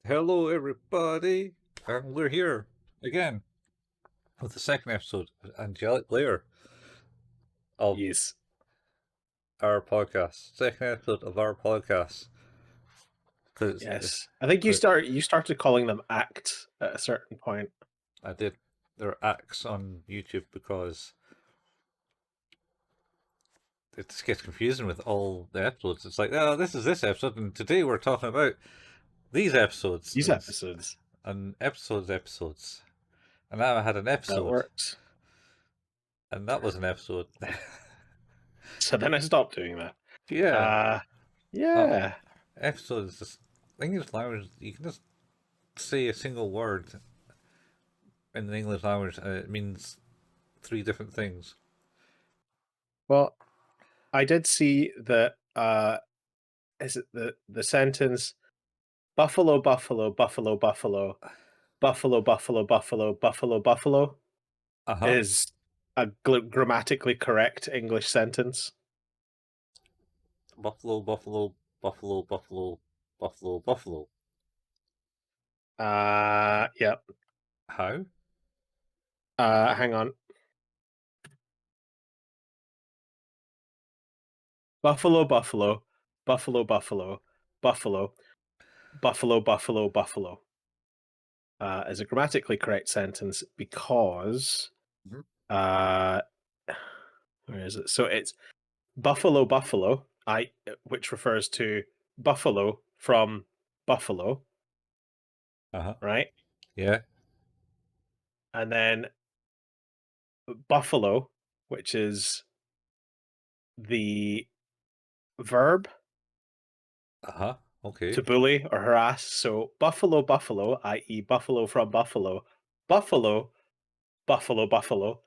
Hello, everybody, and we're here again with the second episode of Angelic Layer of Yes. our podcast. Second episode of our podcast. Yes. I think you started calling them acts at a certain point. I did. There are acts on YouTube because it just gets confusing with all the episodes. It's like, oh, this is this episode, and today we're talking about these episodes These episodes. and episodes. And now I had an That episode, works. and that was an episode. So then I stopped doing that. Yeah. Oh, Yeah. episode is just English language. You can just say a single word in the English language, and it means three different things. Well, I did see that is it the sentence buffalo, buffalo, buffalo, buffalo, buffalo, buffalo, buffalo, buffalo, buffalo Uh huh. is a grammatically correct English sentence. Buffalo, buffalo, buffalo, buffalo, buffalo, buffalo. Yeah. How? Hang on. Buffalo, buffalo, buffalo, buffalo, buffalo, buffalo, buffalo, buffalo. Is a grammatically correct sentence because Mhm. uh, where is it? So it's buffalo, buffalo, which refers to buffalo from buffalo, Uh huh. right? Yeah. And then buffalo, which is the verb Uh huh. Okay. to bully or harass. So buffalo, buffalo, i.e., buffalo from buffalo, buffalo, buffalo, buffalo,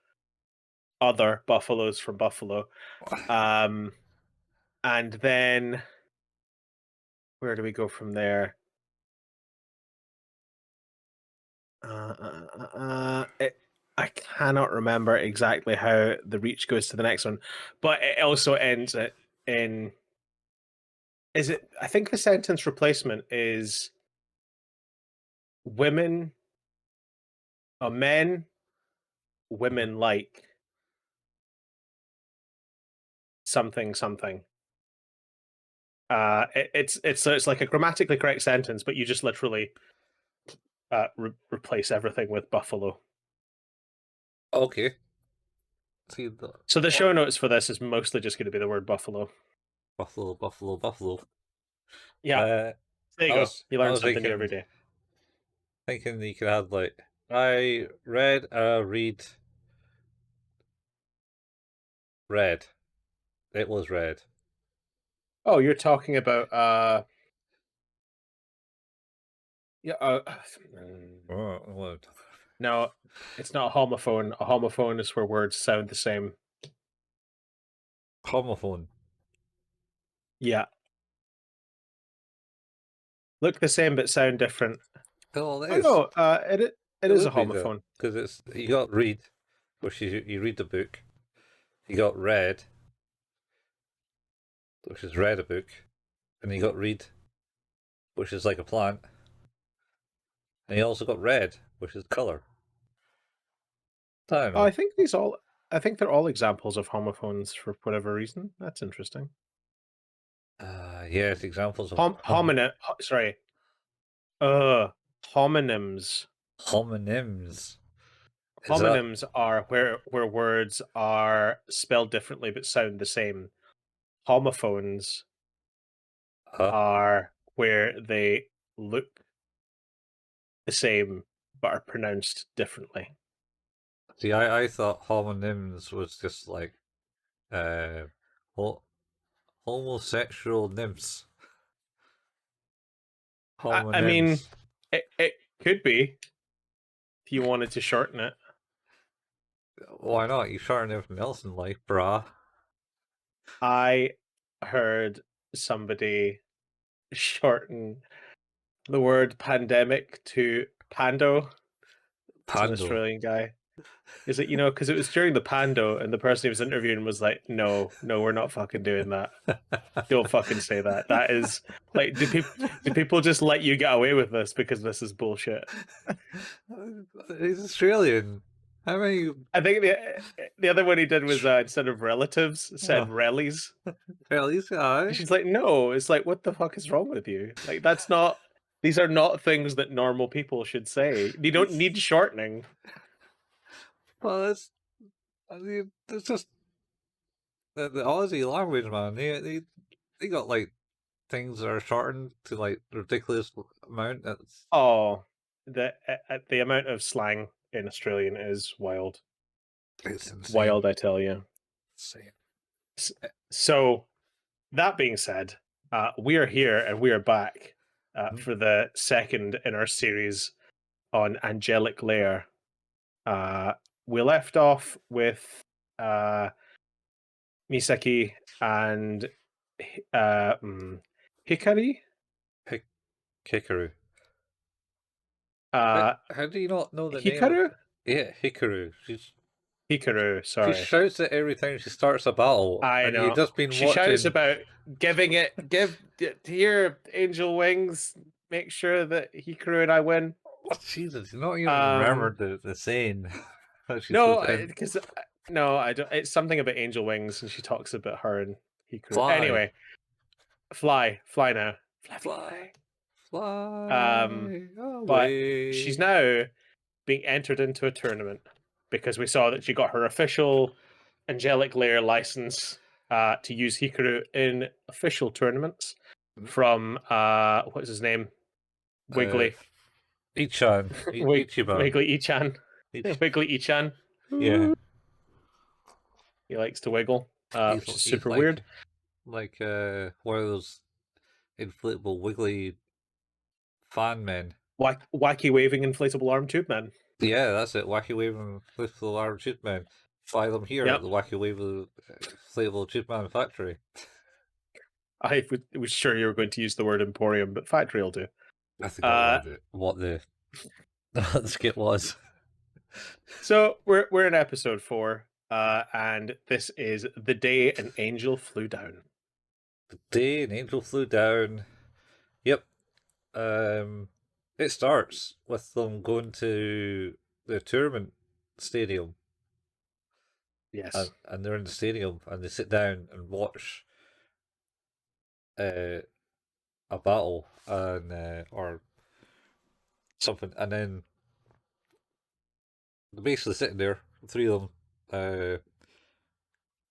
other buffaloes from Buffalo. Um, and then where do we go from there? I cannot remember exactly how the reach goes to the next one, but it also ends in. Is it? I think the sentence replacement is women, men, Mhm. women like something something. It's like a grammatically correct sentence, but you just literally replace everything with buffalo. Okay. See the So the what? show notes for this is mostly just going to be the word buffalo. Buffalo, buffalo, buffalo. Yeah, Uh, there you I go. was You I learn was something new every day. thinking you could have like I read. It was red. Oh, you're talking about yeah. Oh, what? No, it's not a homophone. A homophone is where words sound the same. Homophone. Yeah, look the same but sound different. Oh, it Oh is. no, it It is a would be though, homophone. because it's you got read, which is you read the book. You got read, which is read a book, and you got read, which is like a plant, and you also got red, which is color. I don't Oh, know. I think they're all examples of homophones for whatever reason. That's interesting. Yes, examples of Sorry. Uh, homonyms. homonyms. Is that Homonyms are where words are spelled differently but sound the same. Homophones huh? are where they look the same but are pronounced differently. See, I thought homonyms was just like uh, ho- homosexual nymphs. I mean, Homonyms. it could be if you wanted to shorten it. Why not? You shorten everything else in life, brah. I heard somebody shorten the word pandemic to pando. It's an Pando. Australian guy. Is it, because it was during the Pando and the person he was interviewing was like, no, we're not fucking doing that. Don't fucking say that. That is like, do people just let you get away with this because this is bullshit? He's Australian. How many? I think the other one he did was instead of relatives, said Oh, relis. well, he's And guy. she's like, no. It's like, what the fuck is wrong with you? Like, that's not. These are not things that normal people should say. You don't need shortening. Well, it's. I mean, it's just the Aussie language, man. They got like things that are shortened to like ridiculous amount. Oh, the amount of slang in Australian is wild. It's insane. Wild, I tell you. Insane. So that being said, we are here and we are back Mhm. for the second in our series on Angelic Layer. We left off with uh, Misaki and Hikari. Hikaru. Uh, How do you not know the name of? Hikaru? Yeah, Hikaru. Hikaru, She sorry. shouts it every time she starts a battle, I and you've know. just been She shouts watching. about give here, Angel Wings, make sure that Hikaru and I win. Oh, Jesus, you not even remember Um, the saying that she throws no, in. because no, I don't. It's something about Angel Wings, and she talks about her and Hikaru. Fly, Anyway, fly now, fly, fly. fly But she's away. now being entered into a tournament because we saw that she got her official Angelic Layer license to use Hikaru in official tournaments from what's his name? Uh, Wiggly. Ichan, Ichiban, Wiggly Ichan. Ich, Wiggly Ichan. yeah, He likes to wiggle, which is he's super weird. like one of those inflatable wiggly fan men. Wacky waving inflatable arm tube man. Yeah, that's it. Wacky waving inflatable arm tube man. Fly them here at Yep. the Wacky waving inflatable tube man factory. Was sure you were going to use the word emporium, but factory will do. I forgot Uh, what the the skit was. so we're in episode 4, and this is the day an angel flew down. The day an angel flew down. Yep. It starts with them going to the tournament stadium, Yes. and they're in the stadium, and they sit down and watch uh, a battle and or something, and then they're basically sitting there, the three of them,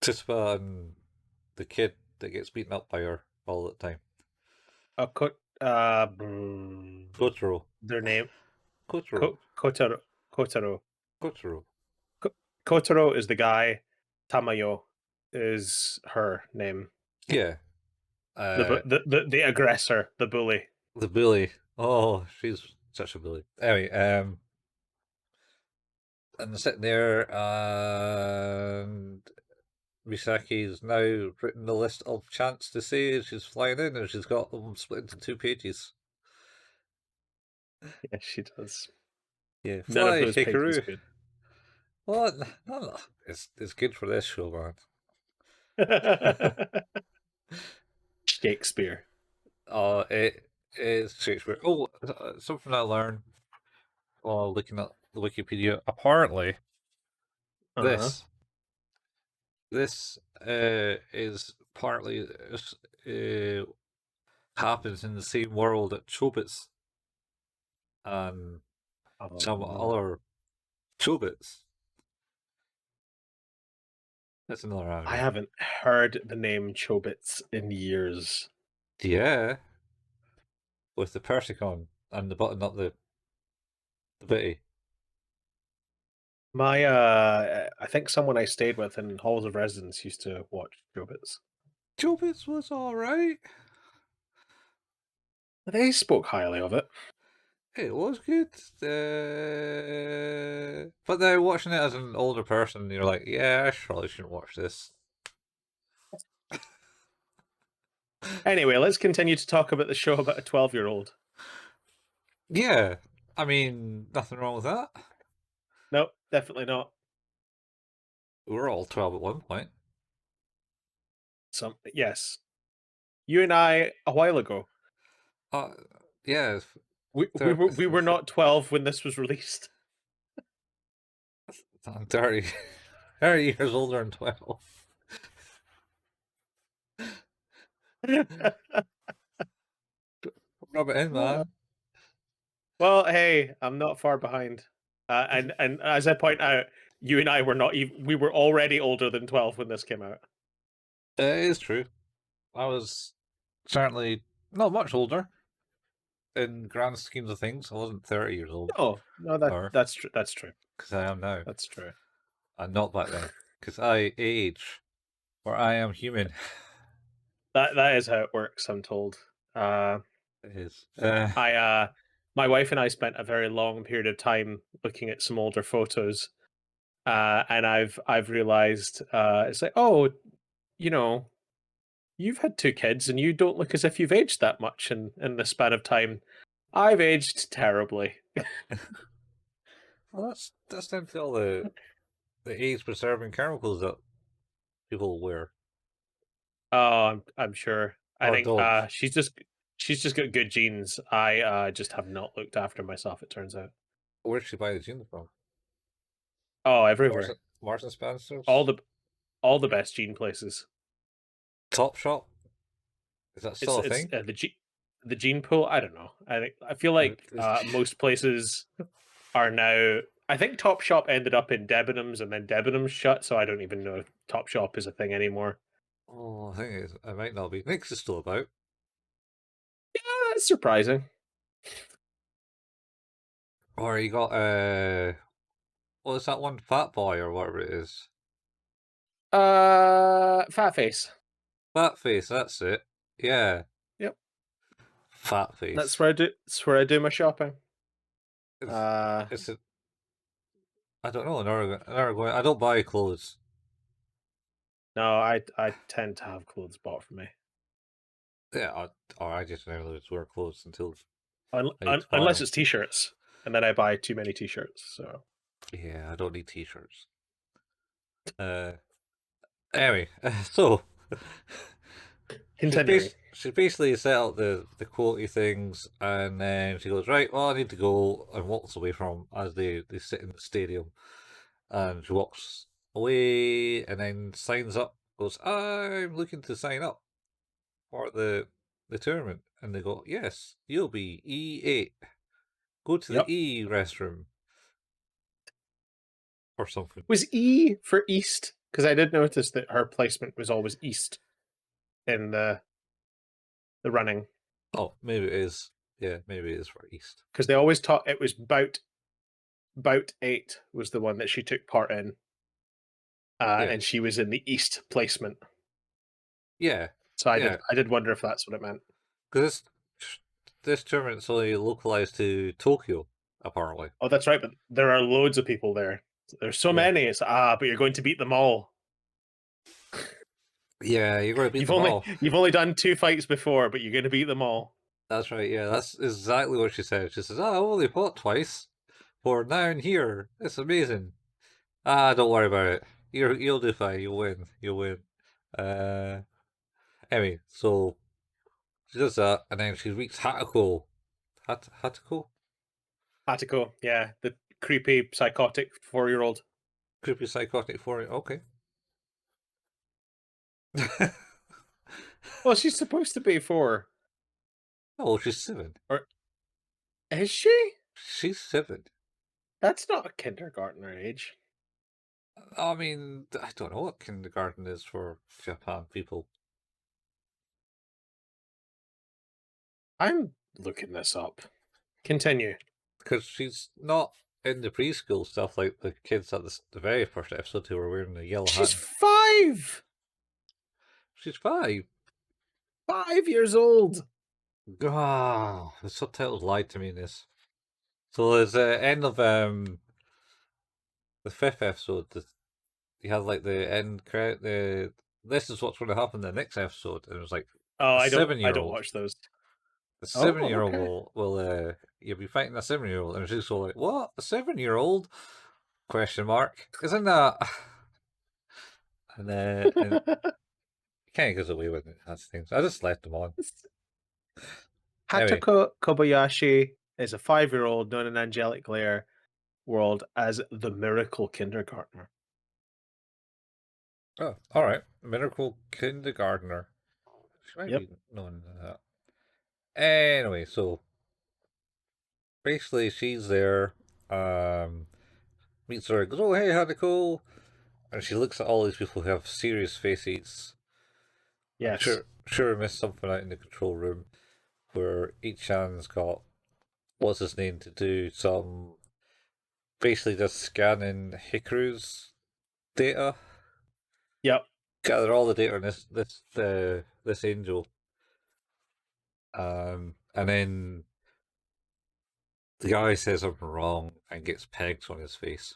Tispa and the kid that gets beaten up by her all the time. Kotaro. Their name Kotaro. Kotaro. Kotaro. Kotaro. Kotaro is the guy. Tamayo is her name. Yeah. The aggressor, the bully. The bully. Oh, she's such a bully. Anyway, and they're sitting there, and Misaki's now written the list of chants to say as she's flying in, and she's got them split into 2 pages. Yes, she does. Yeah, None of fly, those pages Hikaru. good. What? No. It's good for this show, man. Shakespeare. It is Shakespeare. Oh, something I learned while looking at the Wikipedia. Apparently, Uh-huh. this this is partly happens in the same world that Chobits and some Oh. other Chobits. That's another I anime. haven't heard the name Chobits in years. Yeah, with the Persicon and the button up the bitty. I think someone I stayed with in halls of residence used to watch Chobits. Chobits was alright. They spoke highly of it. It was good. But now watching it as an older person, you're like, yeah, I probably shouldn't watch this. Anyway, let's continue to talk about the show about a 12-year-old. Yeah, I mean, nothing wrong with that. Nope, definitely not. We were all 12 at one point. Yes, you and I a while ago. Uh, yeah, We were not 12 when this was released. I'm 30, 30 years older than 12. Rub it in, man. Well, hey, I'm not far behind. And as I point out, you and I were not even, we were already older than 12 when this came out. It is true. I was certainly not much older in grand schemes of things. I wasn't 30 years old, Oh, no, or that's true. That's true. because I am now, That's true. and not back then, because I age, or I am human. That is how it works, I'm told. It is. I my wife and I spent a very long period of time looking at some older photos, and I've realized it's like, oh, you know, you've had two kids and you don't look as if you've aged that much in the span of time. I've aged terribly. Well, that's down to all the age preserving chemicals that people wear, Oh, I'm sure. I or think don't. she's just got good genes. I just have not looked after myself, it turns out. Where should you buy the jeans from? Oh, Marks everywhere. Marks and All Spencers, the all the best gene places. Top Shop. Is that still a It's thing? the gene pool. I don't know. I feel Uh, like it's- most places are now. I think Topshop ended up in Debenhams and then Debenhams shut, so I don't even know if Topshop is a thing anymore. oh, I think it might not be. Nick's is still about. That's surprising. Or you got what is that one? Fat Boy or whatever it is. Fat face. Fat Face. That's it. Yeah, Yep, Fat that's Face. where I do. That's where I do my shopping. It's Uh, it's a, I don't know. Another going. I don't buy clothes. no, I tend to have clothes bought for me, Yeah, or I just never just wear clothes until I need to buy unless them. it's t-shirts, and then I buy too many t-shirts. So Yeah, I don't need t-shirts. Uh, anyway, so continuing. she basically set out the quality things, and then she goes, right, well, I need to go, and walks away from as they sit in the stadium, and she walks away, and then signs up, goes, I'm looking to sign up for the tournament, and they go, yes, you'll be E8. Go to the Yep. E restroom or something. Was E for East? Because I did notice that her placement was always East in the running. Oh, maybe it is. Yeah, maybe it is for East. Because they always taught it was bout 8 was the one that she took part in, Yeah, and she was in the East placement. yeah, So yeah. I did wonder if that's what it meant. Because this tournament's only localized to Tokyo, apparently. Oh, that's right, but there are loads of people there. There's so Yeah, many. It's but you're going to beat them all. yeah. You're going to beat them all. You've only done 2 fights before, but you're going to beat them all. That's right. Yeah, that's exactly what she said. She says, "Oh, I only fought twice. For now and here, it's amazing. Ah, don't worry about it. You'll do fine. You'll win. You'll win." Uh, anyway, so she does that, and then she meets Hatoko. Hatoko, Hatoko, yeah, the creepy psychotic 4-year-old. creepy psychotic for it. Okay. Well, she's supposed to be 4, Oh, she's 7. or is she? She's 7. That's not a kindergartner age. I mean, I don't know what kindergarten is for Japan people. I'm looking this up. Continue. Because she's not in the preschool stuff like the kids at the very first episode who were wearing the yellow hat. She's 5. She's 5. 5 years old. Ah, the subtitles lied to me in this. So there's the end of the 5th episode. You had like the end credit. This is what's going to happen in the next episode, and it was like Oh, the I 7 year don't old. watch those. The Oh, 7 year old okay. will you'll be fighting a 7 year old, and she's so like, what, a 7 year old? Question mark. Isn't that? And kind of goes away with it. That's things. I just left them on. Anyway, Hatoko Kobayashi is a 5-year-old known in Angelic Layer world as the Miracle Kindergartner. oh, all right. Miracle kindergartner. She might Yep. be known as that. Anyway, so basically, she's there. Um, Meets her. Goes, oh hey, how'd it go? And she looks at all these people who have serious faces. I'm Yes. sure I missed something out in the control room where each hand's got what's his name to do some basically just scanning Hikaru's data, Yep. gather all the data on this angel, and then the guy says something wrong and gets pegs on his face.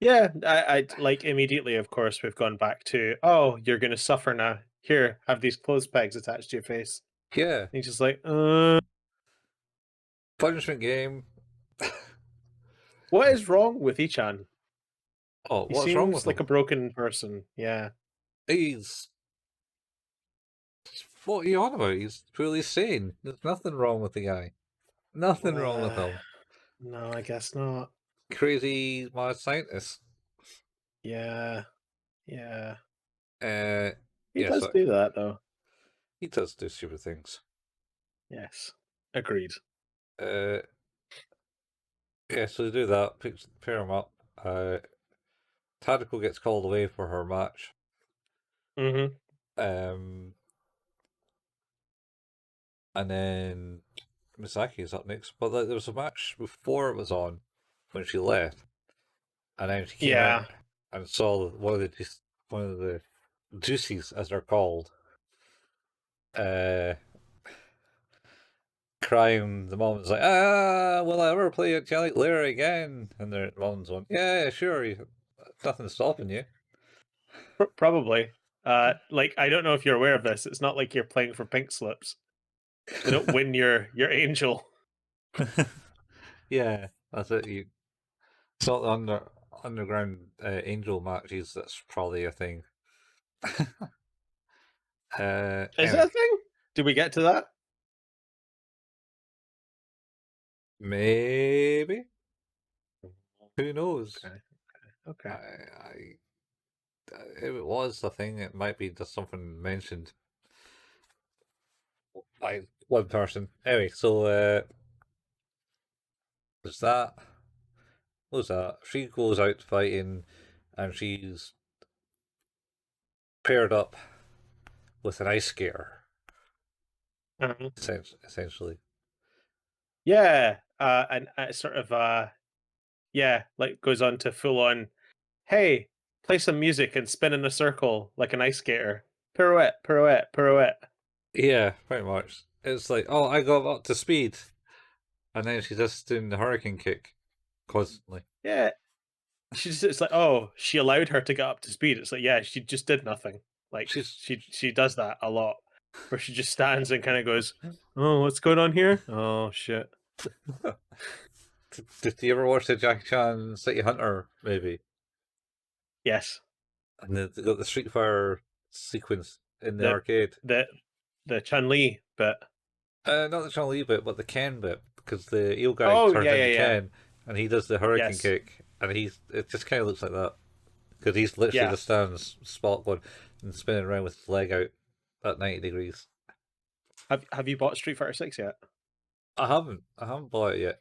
Yeah. I like immediately. Of course, we've gone back to, oh, you're gonna suffer now. Here, have these clothes pegs attached to your face. Yeah, And he's just like, punishment game. what is wrong with Ichan? Oh, He what's wrong with seems like him? a broken person. Yeah. He's what are you on about? He's truly sane. There's nothing wrong with the guy. Nothing wrong with Uh, him. no, I guess not. Crazy mad scientist. Yeah. Yeah. Uh, He yeah, does so do that though. he does do stupid things. Yes. Agreed. Uh, yeah, so they do that, pair him up. Tadako gets called away for her match. Mm-hmm. Um, and then Misaki is up next. But like, there was a match before it was on when she left, and then she came out Yeah. and saw one of the juicies, as they're called, uh, crying. The mom's like, "Ah, will I ever play Angelic Layer again?" And their mom's going, "Yeah, sure. Nothing's stopping you." Probably. Like I don't know if you're aware of this. It's not like you're playing for pink slips. They don't win your angel. Yeah, that's it. It's not the underground angel matches. That's probably a thing. Is it Anyway, a thing? Did we get to that? maybe who knows? Okay. Okay. If it was a thing, it might be just something mentioned by one person. Anyway, so there's that. What's that? She goes out fighting, and she's paired up with an ice skater, Uh-huh. essentially. Yeah. And sort of yeah, like goes on to full on. Hey, play some music and spin in a circle like an ice skater. Pirouette, pirouette, pirouette. Yeah, pretty much. It's like, oh, I got up to speed, and then she's just doing the hurricane kick constantly. Yeah. It's like, oh, she allowed her to get up to speed. It's like, yeah, she just did nothing. Like She's. she does that a lot, where she just stands and kind of goes, "Oh, what's going on here? Oh shit." Did you ever watch the Jackie Chan City Hunter movie? Yes, And they got the Street Fighter sequence in the the arcade. the the Chun Li bit. Not the Chun Li bit, but the Ken bit, because the eel guy Oh turns yeah, yeah, into yeah. Ken, and he does the hurricane Yes, kick, and it just kind of looks like that, because he's literally yeah. just standing spot going and spinning around with his leg out at 90 degrees. Have you bought Street Fighter 6 yet? I haven't bought it yet.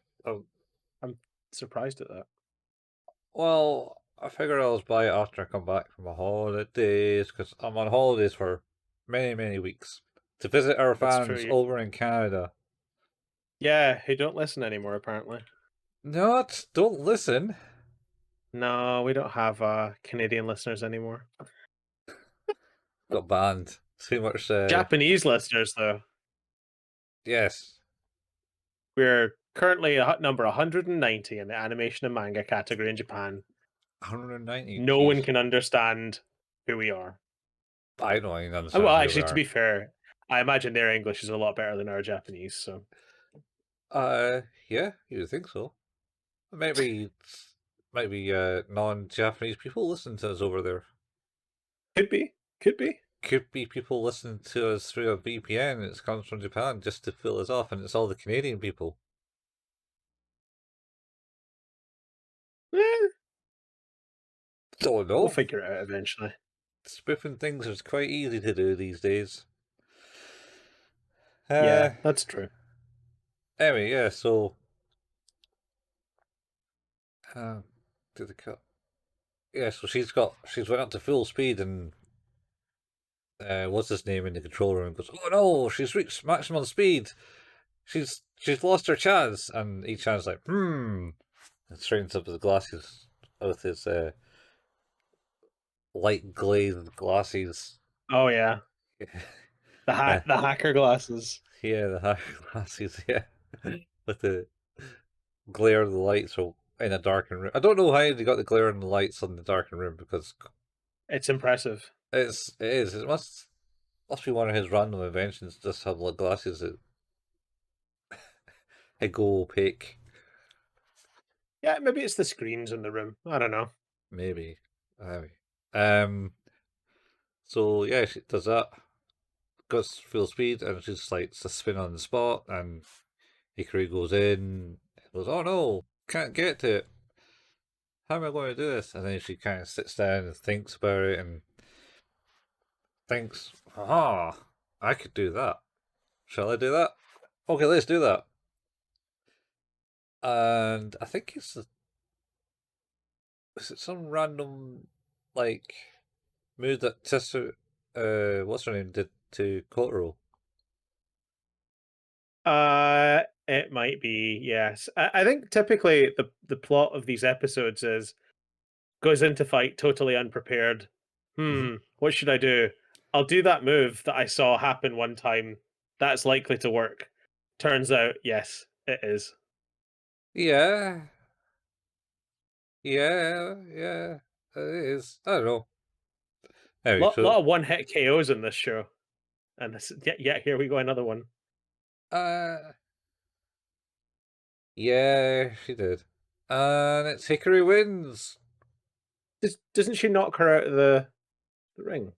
I'm surprised at that. Well, I figured I'll just buy it after I come back from my holidays, because I'm on holidays for many weeks to visit our That's fans true. over in Canada. Yeah, who don't listen anymore apparently. Not, don't listen. No, we don't have Canadian listeners anymore. Got banned. Too much. Japanese listeners though. Yes, We're currently number 190 in the animation and manga category in Japan. 190. No one Jeez, can understand who we are. I don't even Well, understand who we actually, to are. be fair, I imagine their English is a lot better than our Japanese. So Yeah, you would think so. Maybe. Might be non-Japanese people listening to us over there. Could be. Could be. Could be people listening to us through a VPN. It comes from Japan just to fill us off, and it's all the Canadian people. Eh, Don't we'll know. figure it out eventually. Spoofing things is quite easy to do these days. Uh, Yeah, that's true. anyway, yeah. So, did the cut? Yeah. So she's went up to full speed, and what's his name in the control room goes, "Oh no, she's reached maximum speed. She's lost her chance." And each chance like, and straightens up his glasses with his light glazed glasses. Oh yeah, uh, the hacker glasses. yeah, the high glasses, yeah, with the glare of the lights so in a darkened room. I don't know how they got the glare in the lights on the darkened room because It's impressive. it must be one of his random inventions. Just have like glasses that go opaque. Yeah, maybe it's the screens in the room. I don't know. Maybe. Anyway. Um. So yeah, she does that. Goes full speed, and she's like it's a spin on the spot, and Hikaru goes in. Goes, oh no, can't get to it. How am I going to do this? And then she kind of sits down and thinks about it, and thinks, aha, I could do that. Shall I do that? Okay, let's do that. And I think is it some random like move that Tessa, what's her name, did to Kotaro? It might be, yes. I think typically the plot of these episodes is goes into fight totally unprepared. Mm-hmm. What should I do? I'll do that move that I saw happen one time. That's likely to work. Turns out, yes, it is. Yeah, yeah, it is. I don't know. Anyway, Lot so of one hit KOs in this show, and this yeah, here we go, another one. uh, yeah, she did, and it's Hickory wins. Doesn't she knock her out of the ring?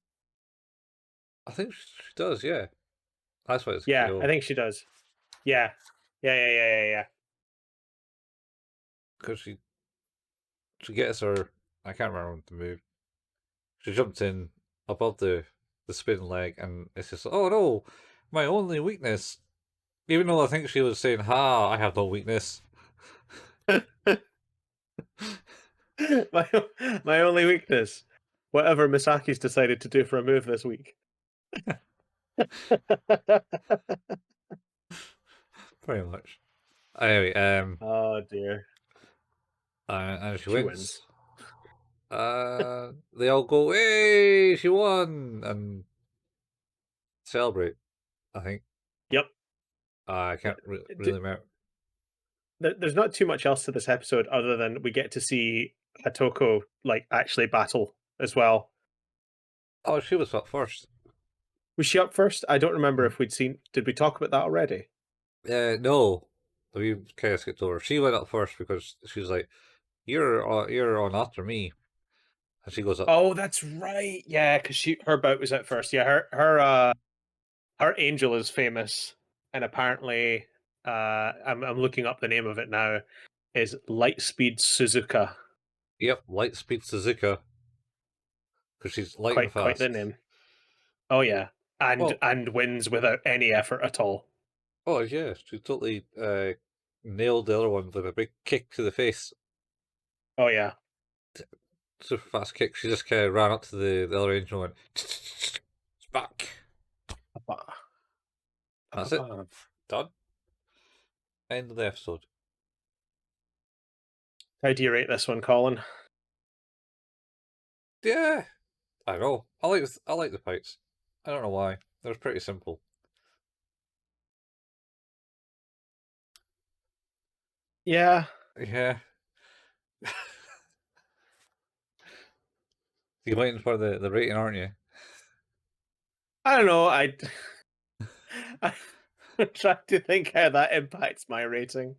I think she does. Yeah, that's why it's Yeah, I KO think she does. Yeah, yeah. because she gets her. I can't remember the move. She jumps in above the spin leg, and it's just oh no, my only weakness. Even though I think she was saying, "Ha, I have no weakness." my my only weakness. Whatever Misaki's decided to do for a move this week. Pretty much. Anyway, Oh dear. and she She wins. wins. They all go, "Hey, she won!" and celebrate. I think. Yep. I can't really remember. There's not too much else to this episode other than we get to see Hatoko like actually battle as well. Oh, she was up first. Was she up first? I don't remember if we'd seen. Did we talk about that already? No, we kind of skipped over. She went up first because she was like, you're on after me," and she goes up. Oh, that's right. Yeah, because her bout was out first. Yeah, her angel is famous, and apparently, I'm looking up the name of it now. Is Lightspeed Suzuka. Yep, light speed Suzuka because she's lightning Quite the fast. name. Oh yeah, Well, and wins without any effort at all. oh yeah, she totally nailed the other one with a big kick to the face. Oh yeah. Super fast kick. She just kind of ran up to the other angel and went, "It's back." That's it. Done. End of the episode. How do you rate this one, Colin? Yeah, I don't know. I like the fights. I don't know why. They're pretty simple. Yeah, Yeah. You're waiting for the rating, aren't you? I don't know. I'm trying to think how that impacts my rating.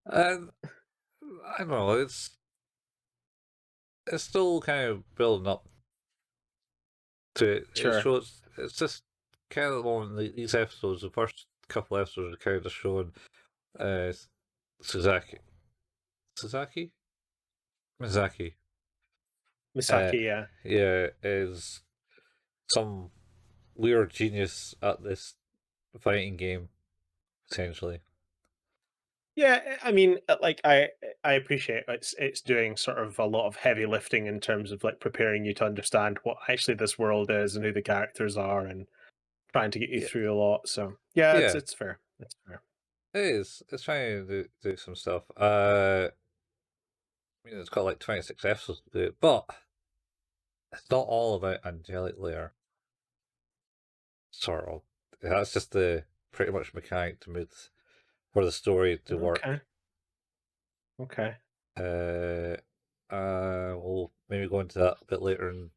And I don't know, it's still kind of building up to it. It Sure. shows it's just kind of the moment these episodes, the first couple episodes, are kind of showing uh, Suzaki, Suzaki, Misaki, uh, Misaki, yeah. yeah, is some weird genius at this fighting game, essentially. Yeah, I mean, like I appreciate it's doing sort of a lot of heavy lifting in terms of like preparing you to understand what actually this world is and who the characters are and trying to get you Yeah, through a lot. So yeah, yeah, it's fair. It's fair. it is. It's trying to do some stuff. I mean, it's got like 26 episodes to do it, but it's not all about Angelic Layer, sort of. That's just the pretty much mechanic to move for the story to Okay. work. Okay. Uh, we'll maybe go into that a bit later in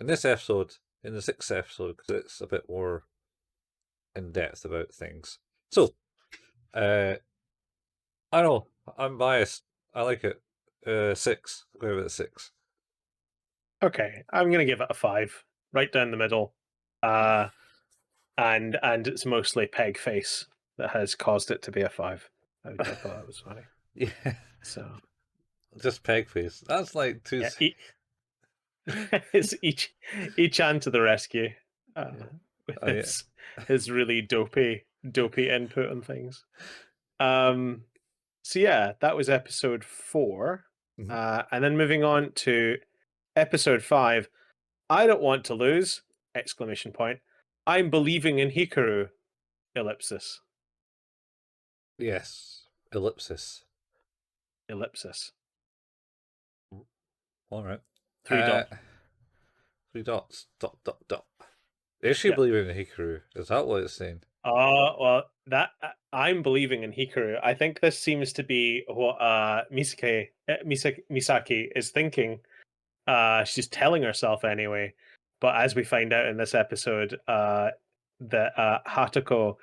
this episode, in the sixth episode, because it's a bit more in depth about things. So, uh, I know I'm biased. I like it. Six. I'll go with it 6. Okay. I'm gonna give it a 5, right down the middle. Uh, and it's mostly Peg Face that has caused it to be a 5. I thought that was funny. Yeah, So just peg face. That's like too. yeah, it's each hand to the rescue, uh, Yeah. with I, his really dopey input on things. Um, so yeah, that was episode 4, mhm. and then moving on to episode 5. I don't want to lose! Exclamation point. I'm believing in Hikaru! Ellipsis. Yes. Ellipsis. Ellipsis. All right. Three Uh, dot. 3 dots. Dot dot dot. Is she Yeah. believing in Hikaru? Is that what it's saying? Well, that I'm believing in Hikaru. I think this seems to be what Misaki is thinking. She's telling herself anyway. But as we find out in this episode, that Hatoko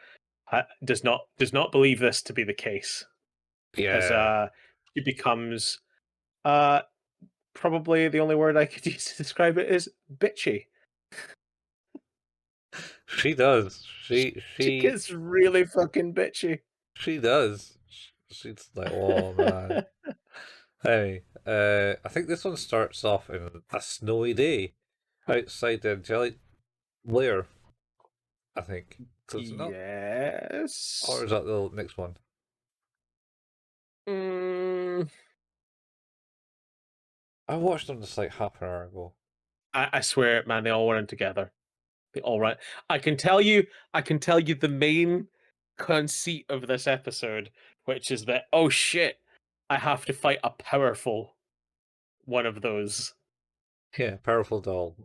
does not believe this to be the case, because Yeah. she becomes uh probably the only word I could use to describe it is bitchy. She does. She gets really fucking bitchy. She does. She's like, oh man. Hey, I think this one starts off in a snowy day outside the Angelic Layer, I think. Does it not? Or Yes. is that the next one? Mm, I watched them just like half an hour ago. I swear, man, they all run together. They all run. I can tell you. I can tell you the main conceit of this episode, which is that, oh shit, I have to fight a powerful one of those. Yeah, powerful doll.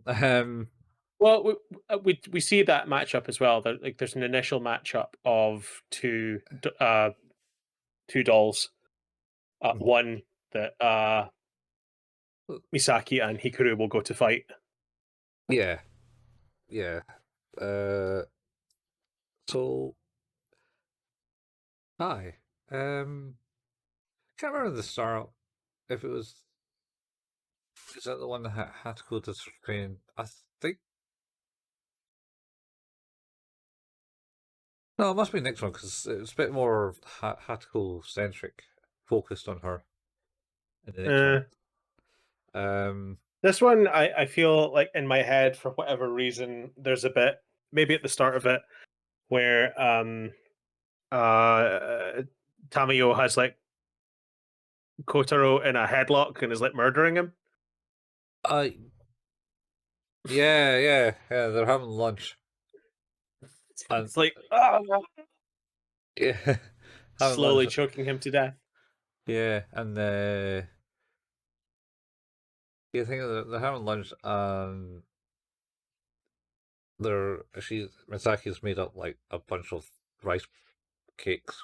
Well, we see that matchup as well. Like, there's an initial matchup of two dolls. One that Misaki and Hikaru will go to fight. Yeah, yeah. Uh, so hi. Can't remember the start. If it was, is that the one that had to go to train? I think no, it must be the next one because it's a bit more Hatoko centric, focused on her in the next one. Uh, this one, I feel like in my head, for whatever reason, there's a bit, maybe at the start of it, where Tamayo has like Kotaro in a headlock and is like murdering him. I yeah. They're having lunch and It's like, ah, yeah, having lunch. slowly choking him to death. Yeah, and you think they're having lunch and Misaki's made up like a bunch of rice cakes,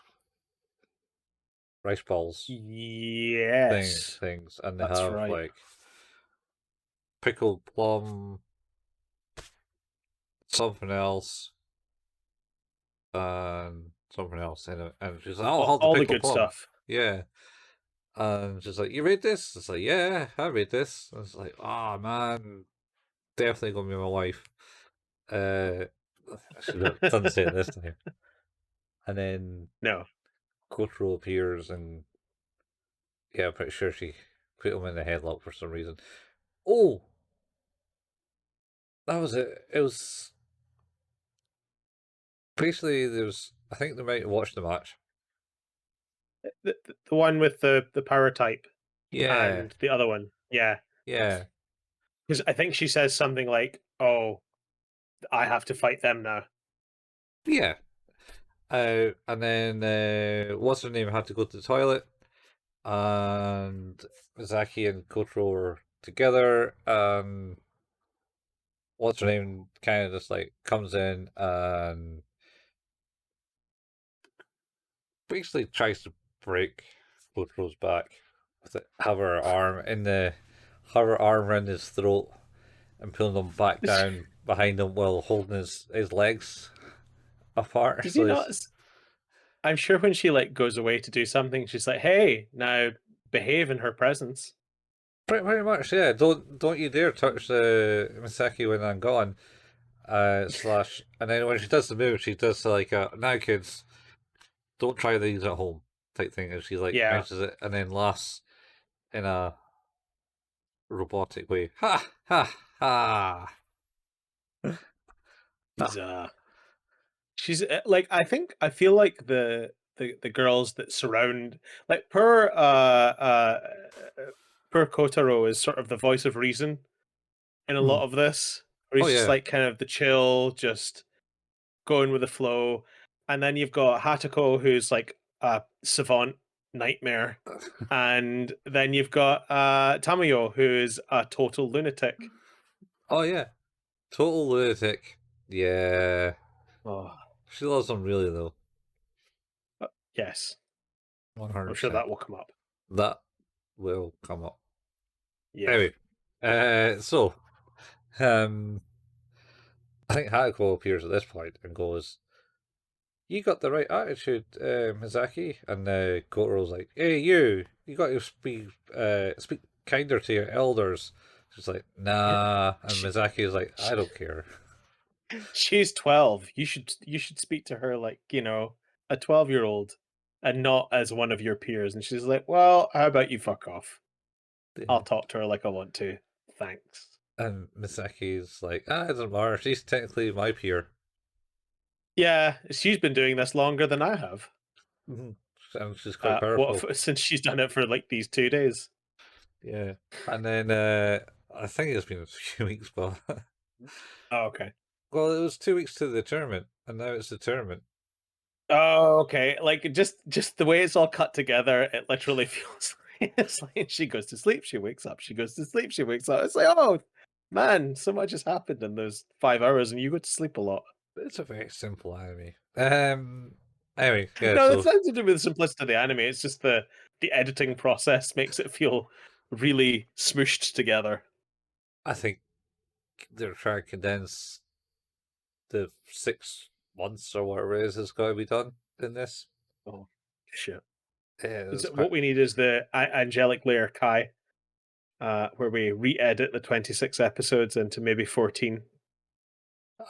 rice balls Yes, things, and they that's have right. like pickled plum, something else, and something else in it. And she's like, "I'll have the All the pickled good plum." stuff. Yeah. And she's like, "You read this?" It's like, "Yeah, I read this." And it's like, "Oh man, definitely gonna be my wife." Uh, I should have done say it this time. And then No. Kotaro appears, and yeah, I'm pretty sure she put him in the headlock for some reason. Oh, that was it. It was basically there's. I think they might have watched the match. The one with the power type Yeah, and the other one. Yeah. yeah, Because I think she says something like, "Oh, I have to fight them now." yeah. And then what's her name had to go to the toilet, and Misaki and Kotaro were together, and what's her name kind of just like comes in and basically tries to break Kotaro's back with it, have her arm in the have her arm around his throat and pulling him back down behind him while holding his legs apart. Does he So not? he's I'm sure when she like goes away to do something, she's like, "Hey, now behave in her presence." pretty much yeah. Don't you dare touch the Misaki when I'm gone. Slash, and then when she does the move, she does like now kids don't try these at home type thing, and she like Yeah. mentions it and then laughs in a robotic way. Ha ha ha. She's she's like I feel like the girls that surround like per Kotaro is sort of the voice of reason in a Hmm. lot of this, where Oh he's just yeah. like kind of the chill, just going with the flow. And then you've got Hatoko, who's like a savant nightmare, and then you've got Tamayo, who's a total lunatic. Oh yeah. Total lunatic. Yeah. Oh, She loves him really though. yes, One hundred I'm sure percent. that will come up. That will come up. Yeah. Anyway. So um I think Hatoko appears at this point and goes, "You got the right attitude, Mizaki." And Kotaro's like, "Hey, you got to speak kinder to your elders." She's like, "Nah," and She, Mizaki is like, "I don't care." she's 12. You should speak to her like, a 12-year-old and not as one of your peers. And she's like, "Well, how about you fuck off? I'll Yeah. talk to her like I want to. Thanks." And Misaki's like, "Ah, it doesn't matter. She's technically my peer." Yeah, she's been doing this longer than I have. Mhm. And she's quite powerful. Since she's done it for like these 2 days. Yeah. And then I think it's been a few weeks, but Oh, okay. well, it was 2 weeks to the tournament, and now it's the tournament. Oh, okay. Like just the way it's all cut together, it literally feels like it's like she goes to sleep, she wakes up, she goes to sleep, she wakes up. It's like, oh man, so much has happened in those 5 hours, and you go to sleep a lot. It's a very simple anime. Anyway, yeah. No, that's So nothing to do with the simplicity of the anime. It's just the editing process makes it feel really smooshed together. I think they're trying to condense the 6 months or whatever it is has got to be done in this. Oh shit! Yeah, Is it's it, quite. what we need is the Angelic Layer Kai, where we re-edit the 26 episodes into maybe 14.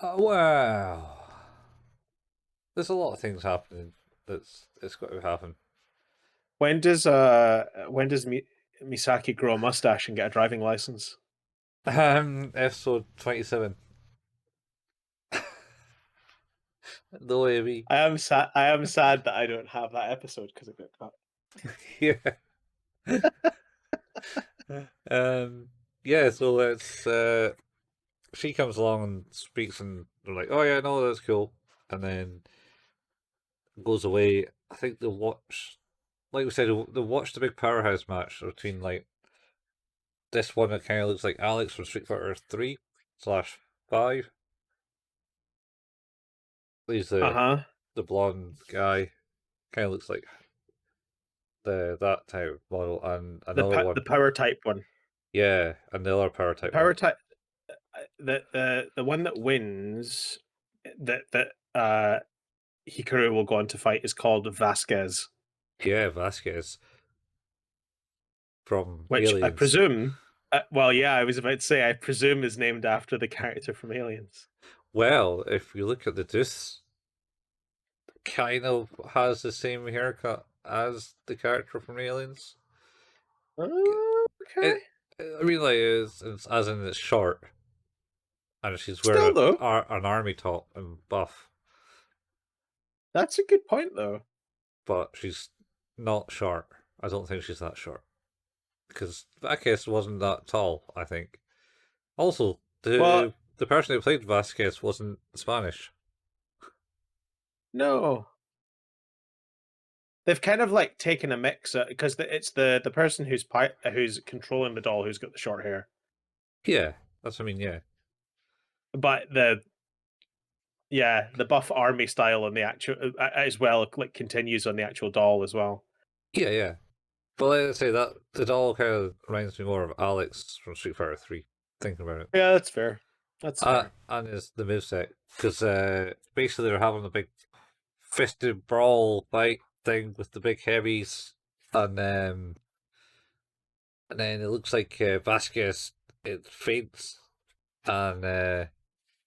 Wow. There's a lot of things happening. That's it's got to happen. When does Misaki grow a mustache and get a driving license? Episode 27. The way we. I am sad that I don't have that episode because it got cut. Yeah. um. Yeah. So it's she comes along and speaks, and they're like, "Oh yeah, no, that's cool," and then goes away. I think they'll watch, like we said, they'll watch the big powerhouse match between like this one that kind of looks like Alex from Street Fighter 3 slash 5. He's Uh huh. the blonde guy, kind of looks like that type of model, and another The one, power type one. yeah, and the other power The type one. power type. The one that wins that Hikaru will go on to fight is called Vasquez. Yeah, Vasquez from which I Aliens. presume. Well, yeah, I was about to say I presume is named after the character from Aliens. Well, if you look at the Deuce, kind of has the same haircut as the character from Aliens. Okay. It, I mean, like, it's as in it's short, and she's Still wearing though, an army top and buff, that's a good point though. but she's not short. I don't think she's that short because Vasquez wasn't that tall. I think. Also, Well, the person who played Vasquez wasn't Spanish. no, they've kind of like taken a mix because it's the person who's controlling the doll who's got the short hair, Yeah, that's what I mean. Yeah, but the buff army style on the actual as well like continues on the actual doll as well. yeah. But like I say, that it all kind of reminds me more of Alex from Street Fighter 3, thinking about it. Yeah, that's fair. That's fair. And it's the moveset, because basically they're having a big fisted brawl fight thing with the big heavies, and then it looks like Vasquez it faints and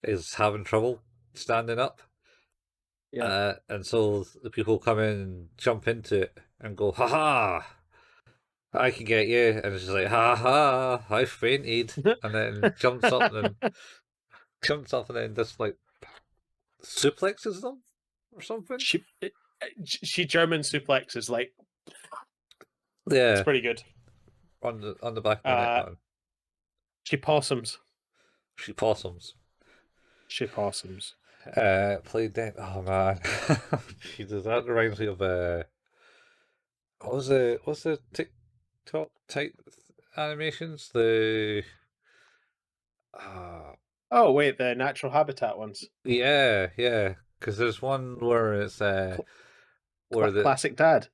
is having trouble standing up. Yeah. And so the people come in and jump into it and go, ha ha, I can get you. And she's like, ha ha, I fainted. And then jumps up and then just like suplexes them or something. She German suplexes like it's Yeah, pretty good. on the back of the neck, Uh, man. she possums. She possums. She possums. Played dead. Oh man, she does that. Reminds me of what's the TikTok type animations? Uh, Oh wait, the natural habitat ones. yeah. Because there's one where it's where the Classic dad.